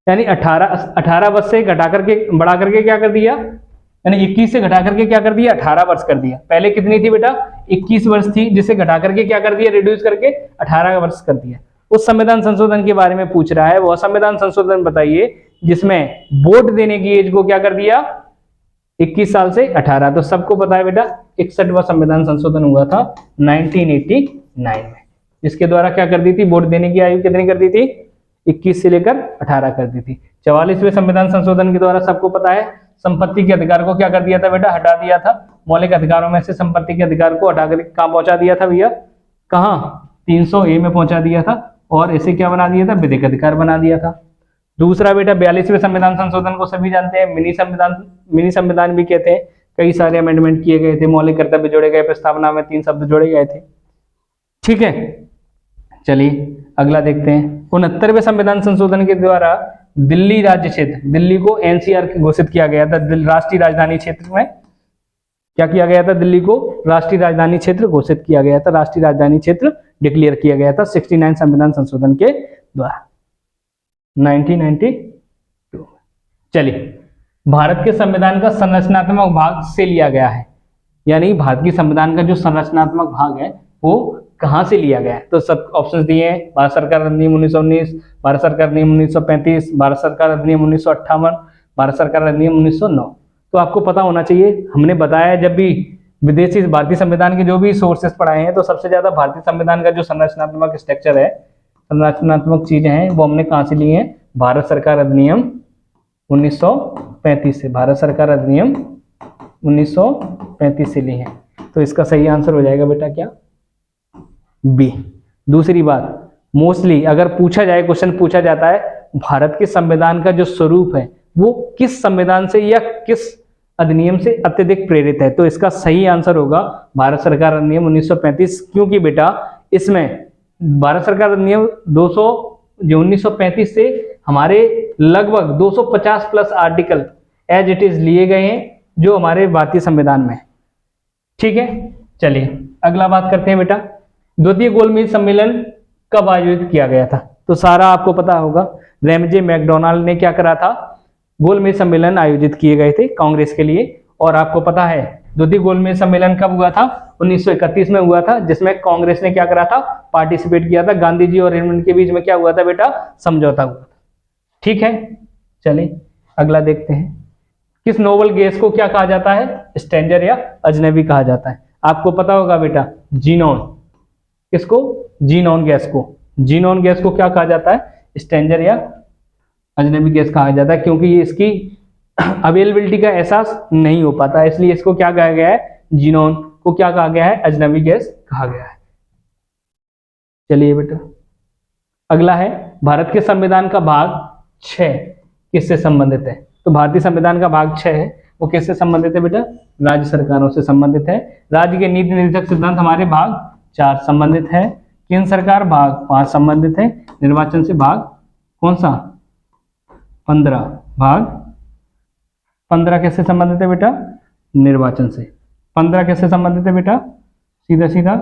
यानी 18 वर्ष से घटा करके बढ़ा करके क्या कर दिया, यानी 21 से घटा करके क्या कर दिया, 18 वर्ष कर दिया। पहले कितनी थी बेटा, 21 वर्ष थी, जिसे घटा करके क्या कर दिया, रिड्यूस करके 18 वर्ष कर दिया। उस संविधान संशोधन के बारे में पूछ रहा है, वह संविधान संशोधन बताइए जिसमें वोट देने की एज को क्या कर दिया, 21 साल से 18। तो सबको पता है बेटा 61वां संविधान संशोधन हुआ था 1989 में, जिसके द्वारा क्या कर दी थी, वोट देने की आयु कितनी कर दी थी, 21 से लेकर 18 कर दी थी। 44वें संविधान संशोधन के द्वारा सबको पता है संपत्ति के अधिकार को क्या कर दिया था बेटा, हटा दिया था। मौलिक अधिकारों में से संपत्ति के अधिकार को हटा कर कहां पहुंचा दिया था भैया, कहां, 300A में पहुंचा दिया था, और इसे क्या बना दिया था, विधिक अधिकार बना दिया था। दूसरा बेटा 42वें संविधान संशोधन को सभी जानते हैं, मिनी संविधान भी कहते हैं। कई सारे अमेंडमेंट किए गए थे, मौलिक कर्तव्य जोड़े गए, प्रस्तावना में 3 शब्द जोड़े गए थे। ठीक है, चलिए अगला देखते हैं, 69वें संविधान संशोधन के द्वारा दिल्ली राज्य क्षेत्र, दिल्ली को NCR घोषित किया गया था, राष्ट्रीय राजधानी क्षेत्र में क्या किया गया था, दिल्ली को राष्ट्रीय राजधानी क्षेत्र घोषित किया गया था, राष्ट्रीय राजधानी क्षेत्र डिक्लेयर किया गया था 69 संविधान संशोधन के द्वारा 1992। चलिए, भारत के संविधान का संरचनात्मक भाग से लिया गया है, यानी भारत के संविधान का जो संरचनात्मक भाग है वो कहां से लिया गया है। तो सब ऑप्शंस दिए हैं, भारत सरकार अधिनियम 1919, भारत सरकार अधिनियम 1935, भारत सरकार अधिनियम 1958, भारत सरकार अधिनियम 1909। तो आपको पता होना चाहिए, हमने बताया जब भी विदेशी भारतीय संविधान के जो भी सोर्सेस पढ़ाए हैं, तो सबसे ज्यादा भारतीय संविधान का जो संरचनात्मक स्ट्रक्चर है, संरचनात्मक चीजें हैं, वो हमने कहां से ली हैं, भारत सरकार अधिनियम 1935 से, भारत सरकार अधिनियम 1935 से ली है। तो इसका सही आंसर हो जाएगा बेटा क्या, बी। दूसरी बात, मोस्टली अगर पूछा जाए, क्वेश्चन पूछा जाता है भारत के संविधान का जो स्वरूप है वो किस संविधान से या किस अधिनियम से अत्यधिक प्रेरित है, तो इसका सही आंसर होगा भारत सरकार अधिनियम 1935, क्योंकि बेटा इसमें भारत सरकार अधिनियम 1935 से हमारे लगभग 250 plus article as it is लिए गए हैं जो हमारे भारतीय संविधान में। ठीक है, चलिए अगला बात करते हैं बेटा, द्वितीय गोलमेज सम्मेलन कब आयोजित किया गया था। तो सारा आपको पता होगा, रैमजे मैकडोनाल्ड ने क्या करा था, गोलमेज सम्मेलन आयोजित किए गए थे कांग्रेस के लिए। और आपको पता है द्वितीय गोलमेज सम्मेलन कब हुआ था, 1931 में हुआ था, जिसमें कांग्रेस ने क्या करा था, पार्टिसिपेट किया था। गांधी जी और इनके बीच में क्या हुआ था बेटा, समझौता हुआ था। ठीक है, चलिए अगला देखते हैं, किस नोबल गैस को क्या कहा जाता है? स्ट्रेंजर या अजनबी कहा जाता है। आपको पता होगा बेटा, जीनॉन, किसको? जीनॉन गैस को। जीनॉन गैस को क्या कहा जाता है? स्ट्रेंजर या अजनबी गैस कहा जाता है, क्योंकि ये इसकी अवेलेबिलिटी का एहसास नहीं हो पाता, इसलिए इसको क्या कहा गया है? जीनॉन को क्या कहा गया है? अजनबी गैस कहा गया है। चलिए बेटा, अगला है भारत के संविधान का भाग 6 किससे संबंधित है? तो भारतीय संविधान का भाग 6 है, वो किससे संबंधित है बेटा? राज्य सरकारों से संबंधित है। राज्य के नीति निर्देशक सिद्धांत हमारे भाग 4 संबंधित है। केंद्र सरकार भाग 5 संबंधित है। निर्वाचन से भाग कौन सा? 15। भाग 15 कैसे संबंधित है बेटा? निर्वाचन से। 15 कैसे संबंधित है बेटा? सीधा सीधा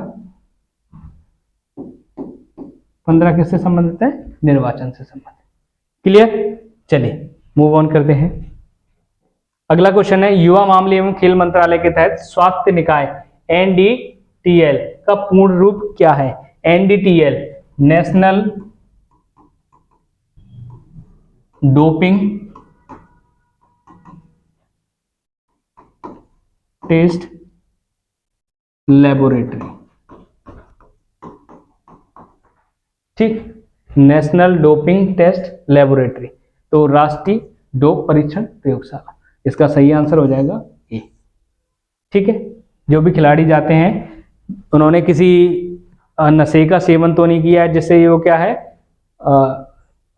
15 किससे संबंधित है? निर्वाचन से संबंधित। क्लियर? चलिए मूव ऑन करते हैं। अगला क्वेश्चन है, युवा मामले एवं खेल मंत्रालय के तहत स्वास्थ्य निकाय NDTL का पूर्ण रूप क्या है? NDTL national doping test laboratory. ठीक, नेशनल डोपिंग टेस्ट लेबोरेटरी, तो राष्ट्रीय डोप परीक्षण प्रयोगशाला। इसका सही आंसर हो जाएगा ए। ठीक है, जो भी खिलाड़ी जाते हैं उन्होंने किसी नशे का सेवन तो नहीं किया है जिससे ये वो क्या है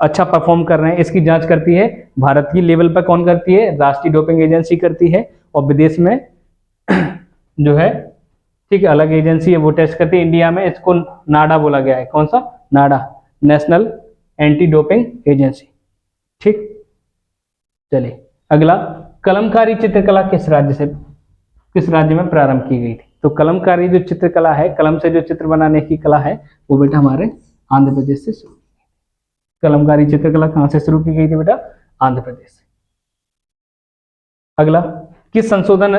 अच्छा परफॉर्म कर रहे हैं, इसकी जांच करती है भारत की लेवल पर कौन करती है? राष्ट्रीय डोपिंग एजेंसी करती है, और विदेश में जो है ठीक है अलग एजेंसी है वो टेस्ट करती है। इंडिया में इसको नाडा बोला गया है। कौन सा? नाडा, नेशनल एंटी डोपिंग एजेंसी। ठीक, चलिए अगला, कलमकारी चित्रकला किस राज्य में प्रारंभ की गई थी? तो कलमकारी जो चित्रकला है, कलम से जो चित्र बनाने की कला है, वो बेटा हमारे आंध्र प्रदेश से शुरू। कलमकारी चित्रकला कहां से शुरू की गई थी बेटा? आंध्र प्रदेश से। अगला, किस संशोधन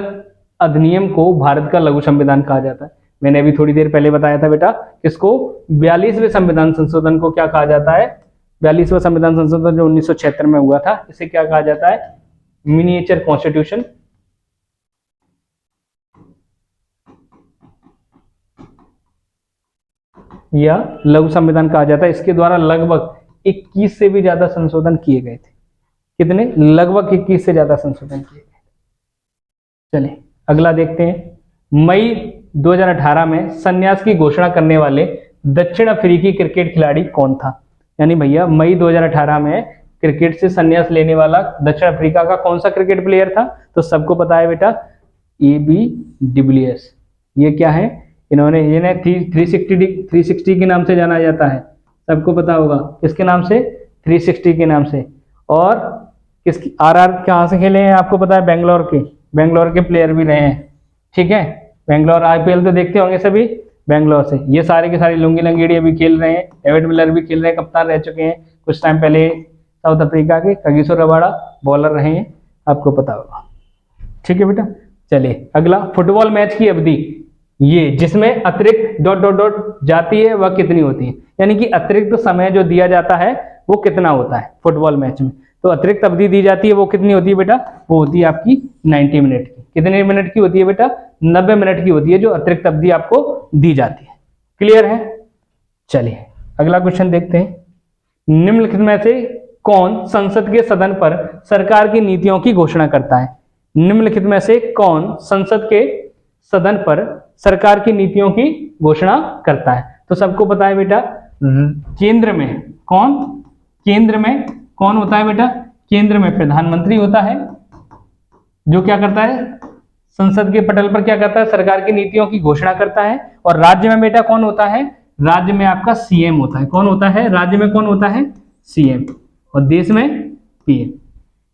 अधिनियम को भारत का लघु संविधान कहा जाता है? मैंने अभी थोड़ी देर पहले बताया था बेटा, किसको? 42वें संविधान संशोधन को क्या कहा जाता है? 42वां संविधान संशोधन जो 1976 में हुआ था, इसे क्या कहा जाता है? मिनिएचर कॉन्स्टिट्यूशन या लघु संविधान कहा जाता है। इसके द्वारा लगभग 21 से भी ज्यादा संशोधन किए गए थे। कितने? लगभग 21 से ज्यादा संशोधन किए गए। चलिए अगला देखते हैं, मई 2018 में संन्यास की घोषणा करने वाले दक्षिण अफ्रीकी क्रिकेट खिलाड़ी कौन था? यानी भैया मई 2018 में क्रिकेट से संन्यास लेने वाला दक्षिण अफ्रीका का कौन सा क्रिकेट प्लेयर था? तो सबको पता है बेटा, AB डिविलियर्स। ये क्या है? इन्होंने 360 के नाम से जाना जाता है, सबको पता होगा। किसके नाम से? 360 के नाम से। और किसकी RR कहाँ से खेले हैं आपको पता है? बेंगलोर के प्लेयर भी रहे हैं। ठीक है, बेंगलोर IPL तो देखते होंगे सभी, बेंगलोर से। ये सारे के सारे लुंगी लंगेड़ी अभी खेल रहे हैं, डेविड मिलर भी खेल रहे हैं, कप्तान रह चुके हैं। कुछ टाइम पहले साउथ अफ्रीका के कगिसो रबाड़ा बॉलर रहे हैं, आपको पता होगा। ठीक है बेटा, चलिए अगला, फुटबॉल मैच की अवधि ये जिसमें अतिरिक्त ... जाती है वह कितनी होती है? यानी कि अतिरिक्त समय जो दिया जाता है वो कितना होता है फुटबॉल मैच में? तो अतिरिक्त अवधि दी जाती है वो कितनी होती है बेटा? वो होती है आपकी 90 मिनट की। कितने मिनट की होती है बेटा? 90 मिनट की होती है जो अतिरिक्त अवधि आपको दी जाती है। क्लियर है? चलिए अगला क्वेश्चन देखते हैं, निम्नलिखित में से कौन संसद के सदन पर सरकार की नीतियों की घोषणा करता है? निम्नलिखित में से कौन संसद के सदन पर सरकार की नीतियों की घोषणा करता है? तो सबको पता है बेटा, केंद्र में कौन होता है बेटा? केंद्र में प्रधानमंत्री होता है, जो क्या करता है? संसद के पटल पर क्या करता है? सरकार की नीतियों की घोषणा करता है। और राज्य में बेटा कौन होता है? राज्य में आपका CM होता है। कौन होता है? राज्य में कौन होता है? CM। और देश में PM।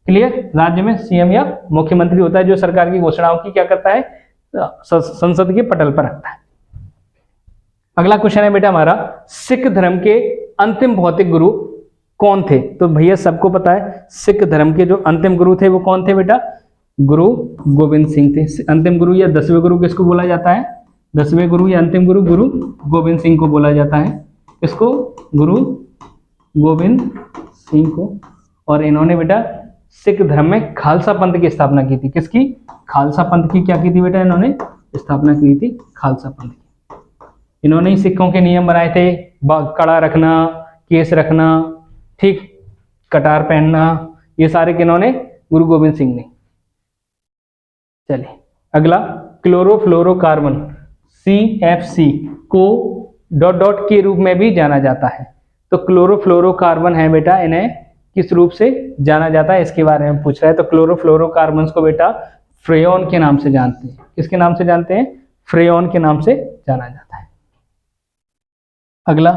क्लियर? राज्य में CM या मुख्यमंत्री होता है जो सरकार की घोषणाओं की क्या करता है? संसद के पटल पर रखता है। अगला क्वेश्चन है बेटा हमारा, सिख धर्म के अंतिम भौतिक गुरु कौन थे? तो भैया सबको पता है सिख धर्म के जो अंतिम गुरु थे वो कौन थे बेटा? गुरु गोविंद सिंह थे। अंतिम गुरु या 10वें गुरु किसको बोला जाता है? 10वें गुरु या अंतिम गुरु गुरु गोविंद सिंह को बोला जाता है। इसको गुरु गोविंद सिंह को। और इन्होंने बेटा सिख धर्म में खालसा पंथ की स्थापना की थी। किसकी? खालसा पंथ की क्या की थी बेटा? इन्होंने स्थापना की थी खालसा पंथ की। इन्होंने ही सिखों के नियम बनाए थे, कड़ा रखना, केस रखना, ठीक, कटार पहनना, ये सारे किन्होंने? गुरु गोविंद सिंह ने। चलिए अगला, chlorofluorocarbon CFC co dot dot के रूप में भी जाना जाता है। तो क्लोरोफ्लोरोकार्बन है बेटा, इन्हें किस रूप से जाना जाता है इसके बारे में पूछ रहा है। तो क्लोरोफ्लोरोकार्बन को बेटा फ्रेयॉन के नाम से जानते हैं। किसके नाम से जानते हैं? फ्रेयॉन के नाम से जाना जाता है। अगला,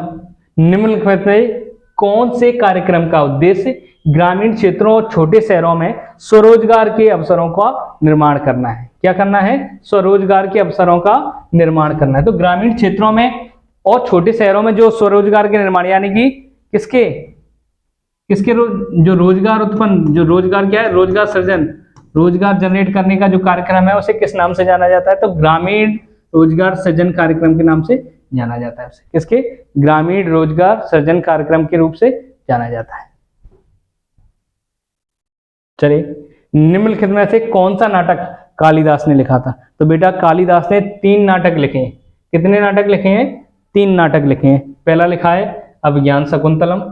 निम्नलिखित में से कौन से कार्यक्रम का उद्देश्य ग्रामीण क्षेत्रों और छोटे शहरों में स्वरोजगार के अवसरों का निर्माण करना है? क्या करना है? स्वरोजगार के अवसरों का निर्माण करना है। तो ग्रामीण क्षेत्रों में और छोटे शहरों में जो स्वरोजगार के निर्माण, यानी कि किसके जो रोजगार उत्पन्न, जो रोजगार क्या है? रोजगार सृजन, रोजगार जनरेट करने का जो कार्यक्रम है उसे किस नाम से जाना जाता है? तो ग्रामीण रोजगार सृजन कार्यक्रम के नाम से जाना जाता है। उसे किसके? ग्रामीण रोजगार सृजन कार्यक्रम के रूप से जाना जाता है। चलिए, निम्नलिखित में से कौन सा नाटक कालिदास ने लिखा था? तो बेटा कालिदास ने 3 नाटक लिखे हैं। कितने नाटक लिखे हैं? 3 नाटक लिखे हैं। पहला लिखा है अभिज्ञान शकुंतलम,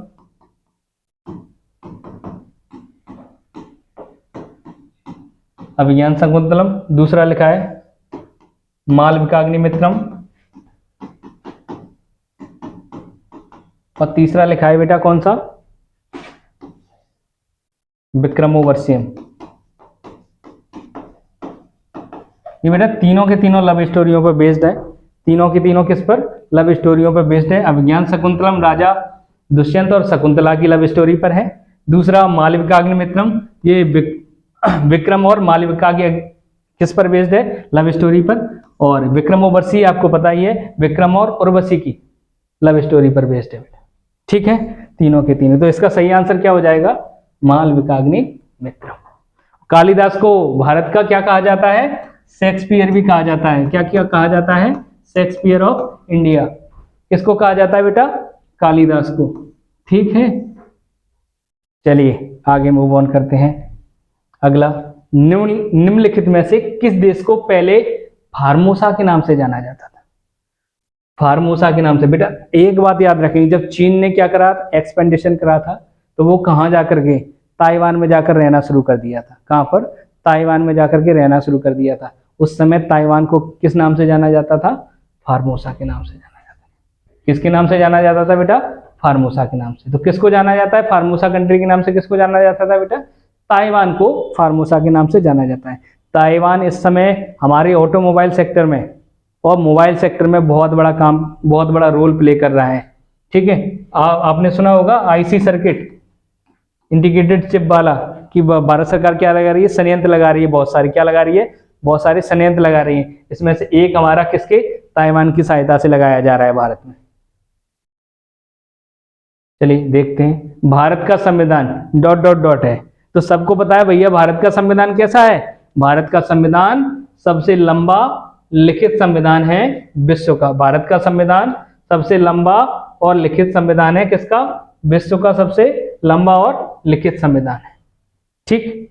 अभिज्ञान शकुंतलम, दूसरा लिखा है मालविकाग्निमित्रम, और तीसरा लिखा है बेटा कौन सा? विक्रमोर्वशीयम। ये बेटा तीनों के तीनों लव स्टोरियों पर बेस्ड है। तीनों के तीनों किस पर? लव स्टोरियों पर बेस्ड है। अभिज्ञान शकुंतलम राजा दुष्यंत और शकुंतला की लव स्टोरी पर है। दूसरा मालविकाग्निमित्रम, ये विक्रम और मालविका के किस पर बेस्ड है? लव स्टोरी पर। और विक्रमोर्वशी आपको पता ही है, विक्रम और उर्वशी की लव स्टोरी पर बेस्ड है बेटा। ठीक है, तीनों के तीनों। तो इसका सही आंसर क्या हो जाएगा? मालविकाग्निमित्रम। कालिदास को भारत का क्या कहा जाता है? शेक्सपियर भी कहा जाता है। क्या क्या कहा जाता है? Shakespeare of India. किसको कहा जाता है बेटा? कालिदास को। ठीक है, चलिए आगे मूव ऑन करते हैं। अगला, निम्नलिखित में से किस देश को पहले फार्मोसा के नाम से जाना जाता था? फार्मोसा के नाम से। बेटा एक बात याद रखेंगे, जब चीन ने क्या करा, एक्सपेंडिशन करा था, तो वो कहाँ जाकर के? ताइवान में जाकर रहना शुरू कर दिया था। कहाँ पर? ताइवान में जाकर के रहना शुरू कर दिया था। उस समय ताइवान को किस नाम से जाना जाता था? फार्मोसा के नाम से जाना जाता था। किसके नाम से जाना जाता था बेटा? फार्मोसा के नाम से। तो किसको जाना जाता है? फार्मोसा कंट्री के नाम से किसको जाना जाता था बेटा? ताइवान को फार्मोसा के नाम से जाना जाता है। ताइवान इस समय हमारे ऑटोमोबाइल सेक्टर में और मोबाइल सेक्टर में बहुत बड़ा रोल प्ले कर रहा है। ठीक है, आपने सुना होगा IC सर्किट, इंटीग्रेटेड चिप वाला, कि भारत सरकार क्या लगा रही है? संयंत्र लगा रही है बहुत सारी। क्या लगा रही है? बहुत सारे संयंत्र लगा रही है। इसमें से एक हमारा किसके? ताइवान की सहायता से लगाया जा रहा है भारत में। चलिए देखते हैं। भारत का संविधान डॉट डॉट डॉट है। तो सबको पता है भैया भारत का संविधान कैसा है? भारत का संविधान सबसे लंबा लिखित संविधान है विश्व का। भारत का संविधान सबसे लंबा और लिखित संविधान है। किसका? विश्व का सबसे लंबा और लिखित संविधान है। ठीक,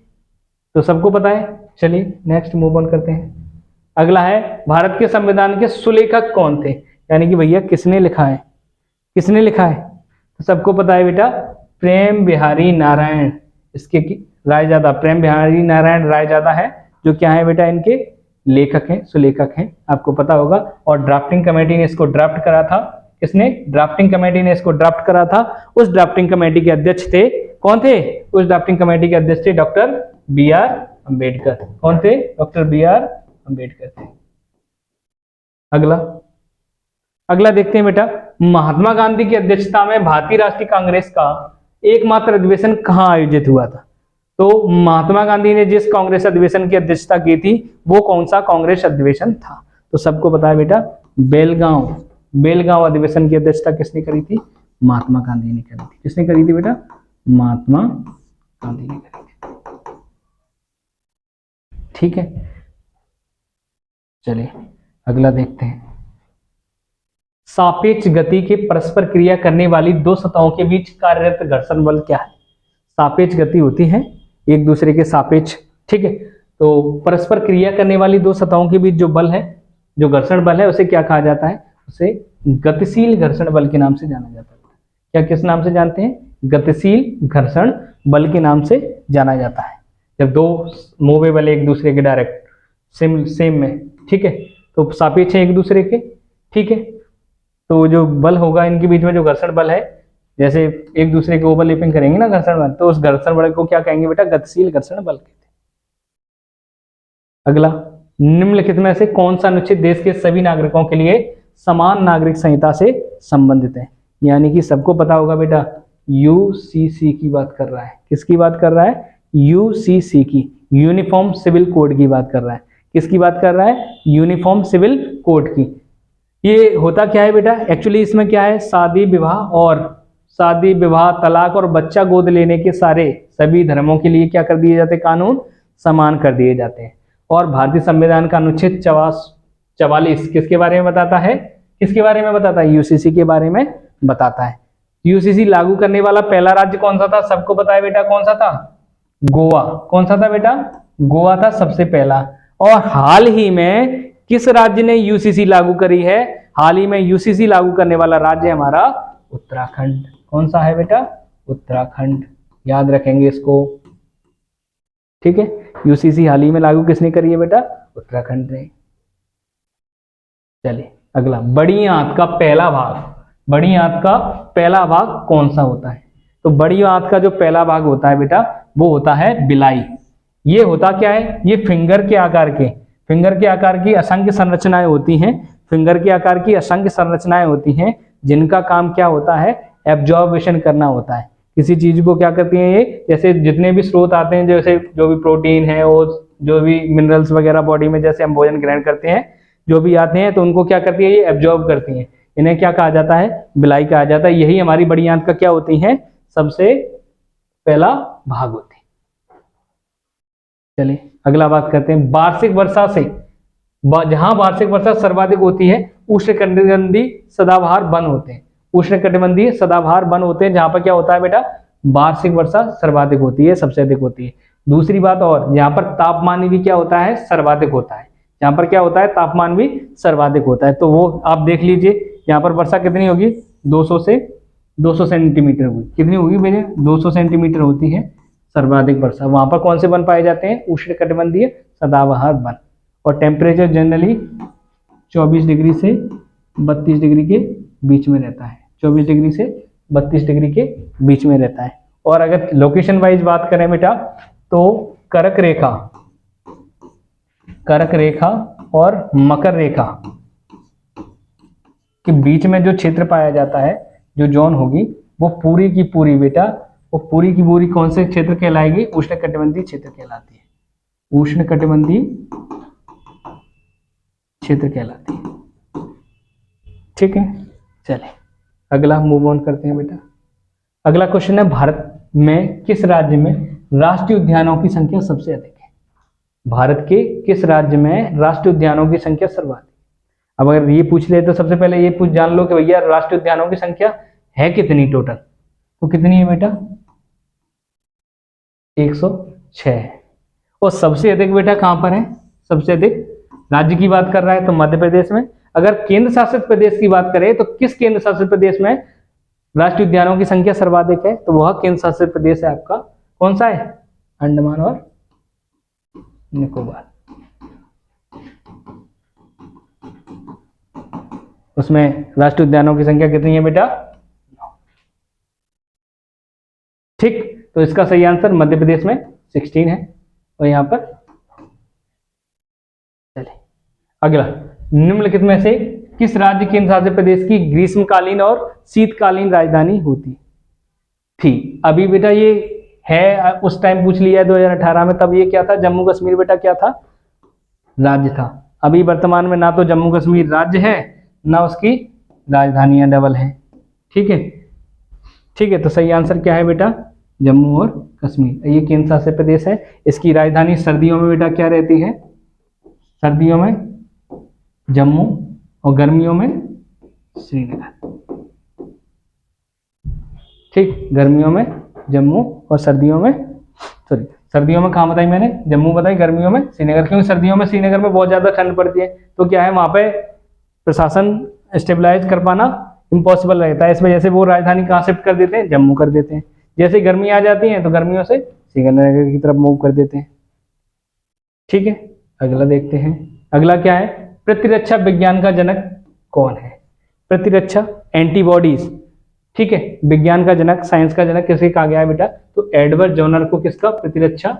तो सबको पता है। चलिए नेक्स्ट मूव ऑन करते हैं। अगला है, भारत के संविधान के सुलेखक कौन थे? यानी कि भैया किसने लिखा है? किसने लिखा है? तो सबको पता है बेटा, प्रेम बिहारी नारायण। इसके रायजादा, प्रेम बिहारी नारायण रायजादा है, जो क्या है बेटा? इनके लेखक हैं, सुलेखक हैं, आपको पता होगा। और ड्राफ्टिंग कमेटी ने इसको ड्राफ्ट करा था। किसने? ड्राफ्टिंग कमेटी ने इसको ड्राफ्ट करा था। उस ड्राफ्टिंग कमेटी के अध्यक्ष थे, कौन थे? उस ड्राफ्टिंग कमेटी के अध्यक्ष थे डॉक्टर BR अम्बेडकर। कौन थे? डॉक्टर BR अम्बेडकर थे। अगला देखते हैं बेटा, महात्मा गांधी की अध्यक्षता में भारतीय राष्ट्रीय कांग्रेस का एकमात्र अधिवेशन कहाँ आयोजित हुआ था? तो महात्मा गांधी ने जिस कांग्रेस अधिवेशन की अध्यक्षता की थी, वो कौन सा कांग्रेस अधिवेशन था? तो सबको पता है बेटा, बेलगांव अधिवेशन की अध्यक्षता किसने करी थी? महात्मा गांधी ने करी थी। किसने करी थी बेटा? महात्मा गांधी ने करी थी। ठीक है, चलिए अगला देखते हैं। सापेक्ष गति के परस्पर क्रिया करने वाली दो सतहों के बीच कार्यरत घर्षण बल क्या है? सापेक्ष गति होती है एक दूसरे के सापेक्ष, ठीक है। तो परस्पर क्रिया करने वाली दो सतहों के बीच जो बल है, जो घर्षण बल है, उसे क्या कहा जाता है? उसे गतिशील घर्षण बल के नाम से जाना जाता है। क्या किस नाम से जानते हैं? गतिशील घर्षण बल के नाम से जाना जाता है। जब दो मूवेबल एक दूसरे के डायरेक्ट सेम में, ठीक है, तो सापेक्ष है एक दूसरे के, ठीक है, तो जो बल होगा इनके बीच में, जो घर्षण बल है, जैसे एक दूसरे के ओवरलैपिंग करेंगे ना घर्षण बल, तो उस घर्षण बल को क्या कहेंगे बेटा? गतिशील घर्षण बल कहते हैं। अगला, निम्नलिखित में से कौन सा अनुच्छेद देश के सभी नागरिकों के लिए समान नागरिक संहिता से संबंधित है? यानी कि सबको पता होगा बेटा, यूसीसी की बात कर रहा है। किसकी बात कर रहा है? यूसीसी की, यूनिफॉर्म सिविल कोड की बात कर रहा है। किसकी बात कर रहा है? यूनिफॉर्म सिविल कोड की। ये होता क्या है बेटा? एक्चुअली इसमें क्या है, शादी विवाह, तलाक और बच्चा गोद लेने के सभी धर्मों के लिए क्या कर दिए जाते हैं? कानून समान कर दिए जाते हैं। और भारतीय संविधान का अनुच्छेद 44 किसके बारे में बताता है? किसके बारे में बताता है? यूसीसी के बारे में बताता है। यूसीसी लागू करने वाला पहला राज्य कौन सा था? सबको पता है बेटा, कौन सा था? गोवा। कौन सा था बेटा? गोवा था सबसे पहला। और हाल ही में किस राज्य ने यूसीसी लागू करी है? हाल ही में यूसीसी लागू करने वाला राज्य हमारा उत्तराखंड। कौन सा है बेटा? उत्तराखंड। याद रखेंगे इसको, ठीक है। यूसीसी हाल ही में लागू किसने करी है बेटा? उत्तराखंड ने। चलिए अगला, बड़ी आंत का पहला भाग। बड़ी आंत का पहला भाग कौन सा होता है? तो बड़ी आंत का जो पहला भाग होता है बेटा, वो होता है बिलाई। ये होता क्या है? ये फिंगर के आकार की असंख्य संरचनाएं होती हैं। फिंगर के आकार की असंख्य संरचनाएं होती हैं, जिनका काम क्या होता है? एब्जॉर्बेशन करना होता है। किसी चीज को क्या करती हैं ये? जैसे जितने भी स्रोत आते हैं, जैसे जो भी प्रोटीन है और जो भी मिनरल्स वगैरह बॉडी में जैसे हम भोजन ग्रहण करते हैं, जो भी आते हैं, तो उनको क्या करती है? ये एब्जॉर्ब करती हैं। इन्हें क्या कहा जाता है? बिलाई कहा जाता है। यही हमारी बड़ी आंत का क्या होती है? सबसे पहला भाग होती है। चलिए अगला बात करते हैं वार्षिक वर्षा से। जहां वार्षिक वर्षा सर्वाधिक होती है, उष्णकटिबंधीय सदाबहार वन होते हैं। उष्णकटिबंधीय सदाबहार वन होते हैं, जहां पर क्या होता है बेटा? वार्षिक वर्षा सर्वाधिक होती है, सबसे अधिक होती है। दूसरी बात, और यहाँ पर तापमान भी क्या होता है? सर्वाधिक होता है। यहाँ पर क्या होता है? तापमान भी सर्वाधिक होता है। तो वो आप देख लीजिए, यहाँ पर वर्षा कितनी होगी? 200 सेंटीमीटर होगी। कितनी होगी भैया? 200 सेंटीमीटर होती है सर्वाधिक वर्षा। वहां पर कौन से वन पाए जाते हैं? उष्णकटिबंधीय सदाबहार वन। और टेम्परेचर जनरली 24 डिग्री से 32 डिग्री के बीच में रहता है। 24 डिग्री से 32 डिग्री के बीच में रहता है। और अगर लोकेशन वाइज बात करें बेटा, तो कर्क रेखा और मकर रेखा के बीच में जो क्षेत्र पाया जाता है, जो जोन होगी, वो पूरी की पूरी बेटा, वो पूरी की पूरी कौन से क्षेत्र कहलाएगी? उष्णकटिबंधीय क्षेत्र कहलाती है। उष्णकटिबंधीय क्षेत्र कहलाती है, ठीक है। चले अगला मूव ऑन करते हैं बेटा। अगला क्वेश्चन है, भारत में किस राज्य में राष्ट्रीय उद्यानों की संख्या सबसे अधिक है? भारत के किस राज्य में राष्ट्रीय उद्यानों की संख्या सर्वाधिक? अब अगर ये पूछ ले तो सबसे पहले ये जान लो कि भैया राष्ट्रीय उद्यानों की संख्या है कितनी टोटल? तो कितनी है बेटा? 106। और सबसे अधिक बेटा कहां पर है? सबसे अधिक राज्य की बात कर रहा है तो मध्य प्रदेश में। अगर केंद्र शासित प्रदेश की बात करें तो किस केंद्र शासित प्रदेश में राष्ट्रीय उद्यानों की संख्या सर्वाधिक है? तो वह केंद्र शासित प्रदेश है आपका कौन सा है? अंडमान और निकोबार। उसमें राष्ट्रीय उद्यानों की संख्या कितनी है बेटा? ठीक, तो इसका सही आंसर मध्य प्रदेश में 16 है। और यहां पर चले अगला, निम्नलिखित में से किस राज्य केंद्र शासित प्रदेश की ग्रीष्मकालीन और शीतकालीन राजधानी होती थी? अभी बेटा ये है, उस टाइम पूछ लिया है 2018 में, तब ये क्या था? जम्मू कश्मीर बेटा क्या था? राज्य था। अभी वर्तमान में ना तो जम्मू कश्मीर राज्य है, ना उसकी राजधानियां डबल है, ठीक है। ठीक है, तो सही आंसर क्या है बेटा? जम्मू और कश्मीर। ये केंद्र शासित प्रदेश है। इसकी राजधानी सर्दियों में बेटा क्या रहती है? सर्दियों में जम्मू और गर्मियों में श्रीनगर। ठीक, गर्मियों में जम्मू और सर्दियों में सर्दियों में कहाँ बताई मैंने, जम्मू बताई, गर्मियों में श्रीनगर, क्योंकि सर्दियों में श्रीनगर में बहुत ज़्यादा ठंड पड़ती है, तो क्या है वहाँ पे प्रशासन स्टेबलाइज कर पाना इम्पॉसिबल रहता है। इस वजह से वो राजधानी कहाँ शिफ्ट कर देते हैं, जम्मू कर देते हैं। जैसे गर्मी आ जाती है तो गर्मियों से श्रीनगर की तरफ मूव कर देते हैं। ठीक है, अगला देखते हैं। अगला क्या है, प्रतिरक्षा विज्ञान का जनक कौन है? प्रतिरक्षा, एंटीबॉडीज। ठीक है, विज्ञान का जनक, साइंस का जनक किसे कहा गया है बेटा? तो एडवर्ड जोनर को किसका प्रतिरक्षा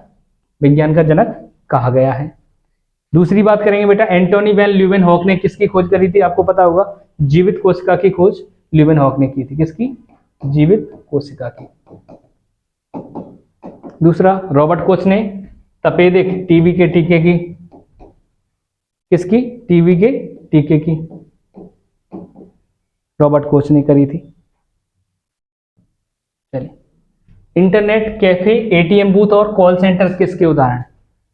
विज्ञान का जनक कहा गया है। दूसरी बात करेंगे बेटा, एंटोनी वैन ल्यूवेनहॉक ने किसकी खोज करी थी? आपको पता होगा, जीवित कोशिका की खोज ल्यूवेनहॉक ने की थी। किसकी? जीवित कोशिका की। दूसरा, रॉबर्ट कोच ने तपेदिक टीबी के टीके की, किसकी? टीबी के टीके की रॉबर्ट कोच ने करी थी। चलिए, इंटरनेट कैफे, एटीएम बूथ और कॉल सेंटर किसके उदाहरण?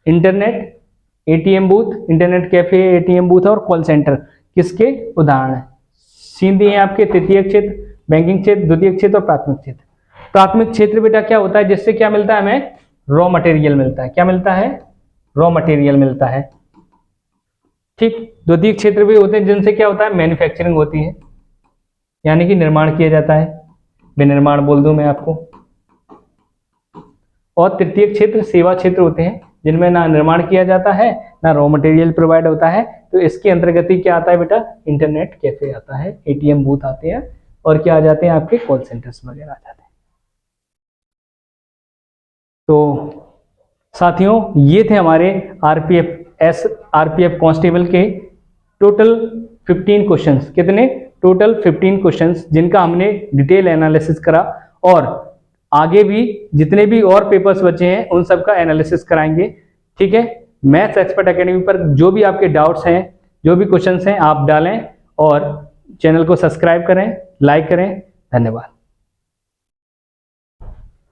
Internet, ATM booth, internet cafe, ATM booth और कॉल सेंटर किसके उदाहरण है? सीधे हैं आपके तृतीय क्षेत्र, बैंकिंग क्षेत्र, द्वितीय क्षेत्र और प्राथमिक क्षेत्र। प्राथमिक क्षेत्र बेटा क्या होता है, जिससे क्या मिलता है हमें? रॉ मटेरियल मिलता है। क्या मिलता है? रॉ मटेरियल मिलता है। ठीक, द्वितीय क्षेत्र भी होते हैं जिनसे क्या होता है? मैन्युफैक्चरिंग होती है, यानी कि निर्माण किया जाता है, विनिर्माण बोल दूं मैं आपको। और तृतीय क्षेत्र सेवा क्षेत्र होते हैं जिनमें ना निर्माण किया जाता है ना रॉ मटेरियल प्रोवाइड होता है। तो इसके अंतर्गत ही क्या आता है बेटा? इंटरनेट कैफे आता है, एटीएम बूथ आते हैं और क्या आ जाते हैं आपके? कॉल सेंटर्स वगैरह आ जाते हैं। तो साथियों, ये थे हमारे आरपीएफ कांस्टेबल के टोटल 15 क्वेश्चंस। कितने? टोटल 15 क्वेश्चंस, जिनका हमने डिटेल एनालिसिस करा, और आगे भी जितने भी और पेपर्स बचे हैं उन सब का एनालिसिस कराएंगे। ठीक है, मैथ्स एक्सपर्ट एकेडमी पर जो भी आपके डाउट्स हैं, जो भी क्वेश्चंस हैं, आप डालें और चैनल को सब्सक्राइब करें, लाइक करें। धन्यवाद।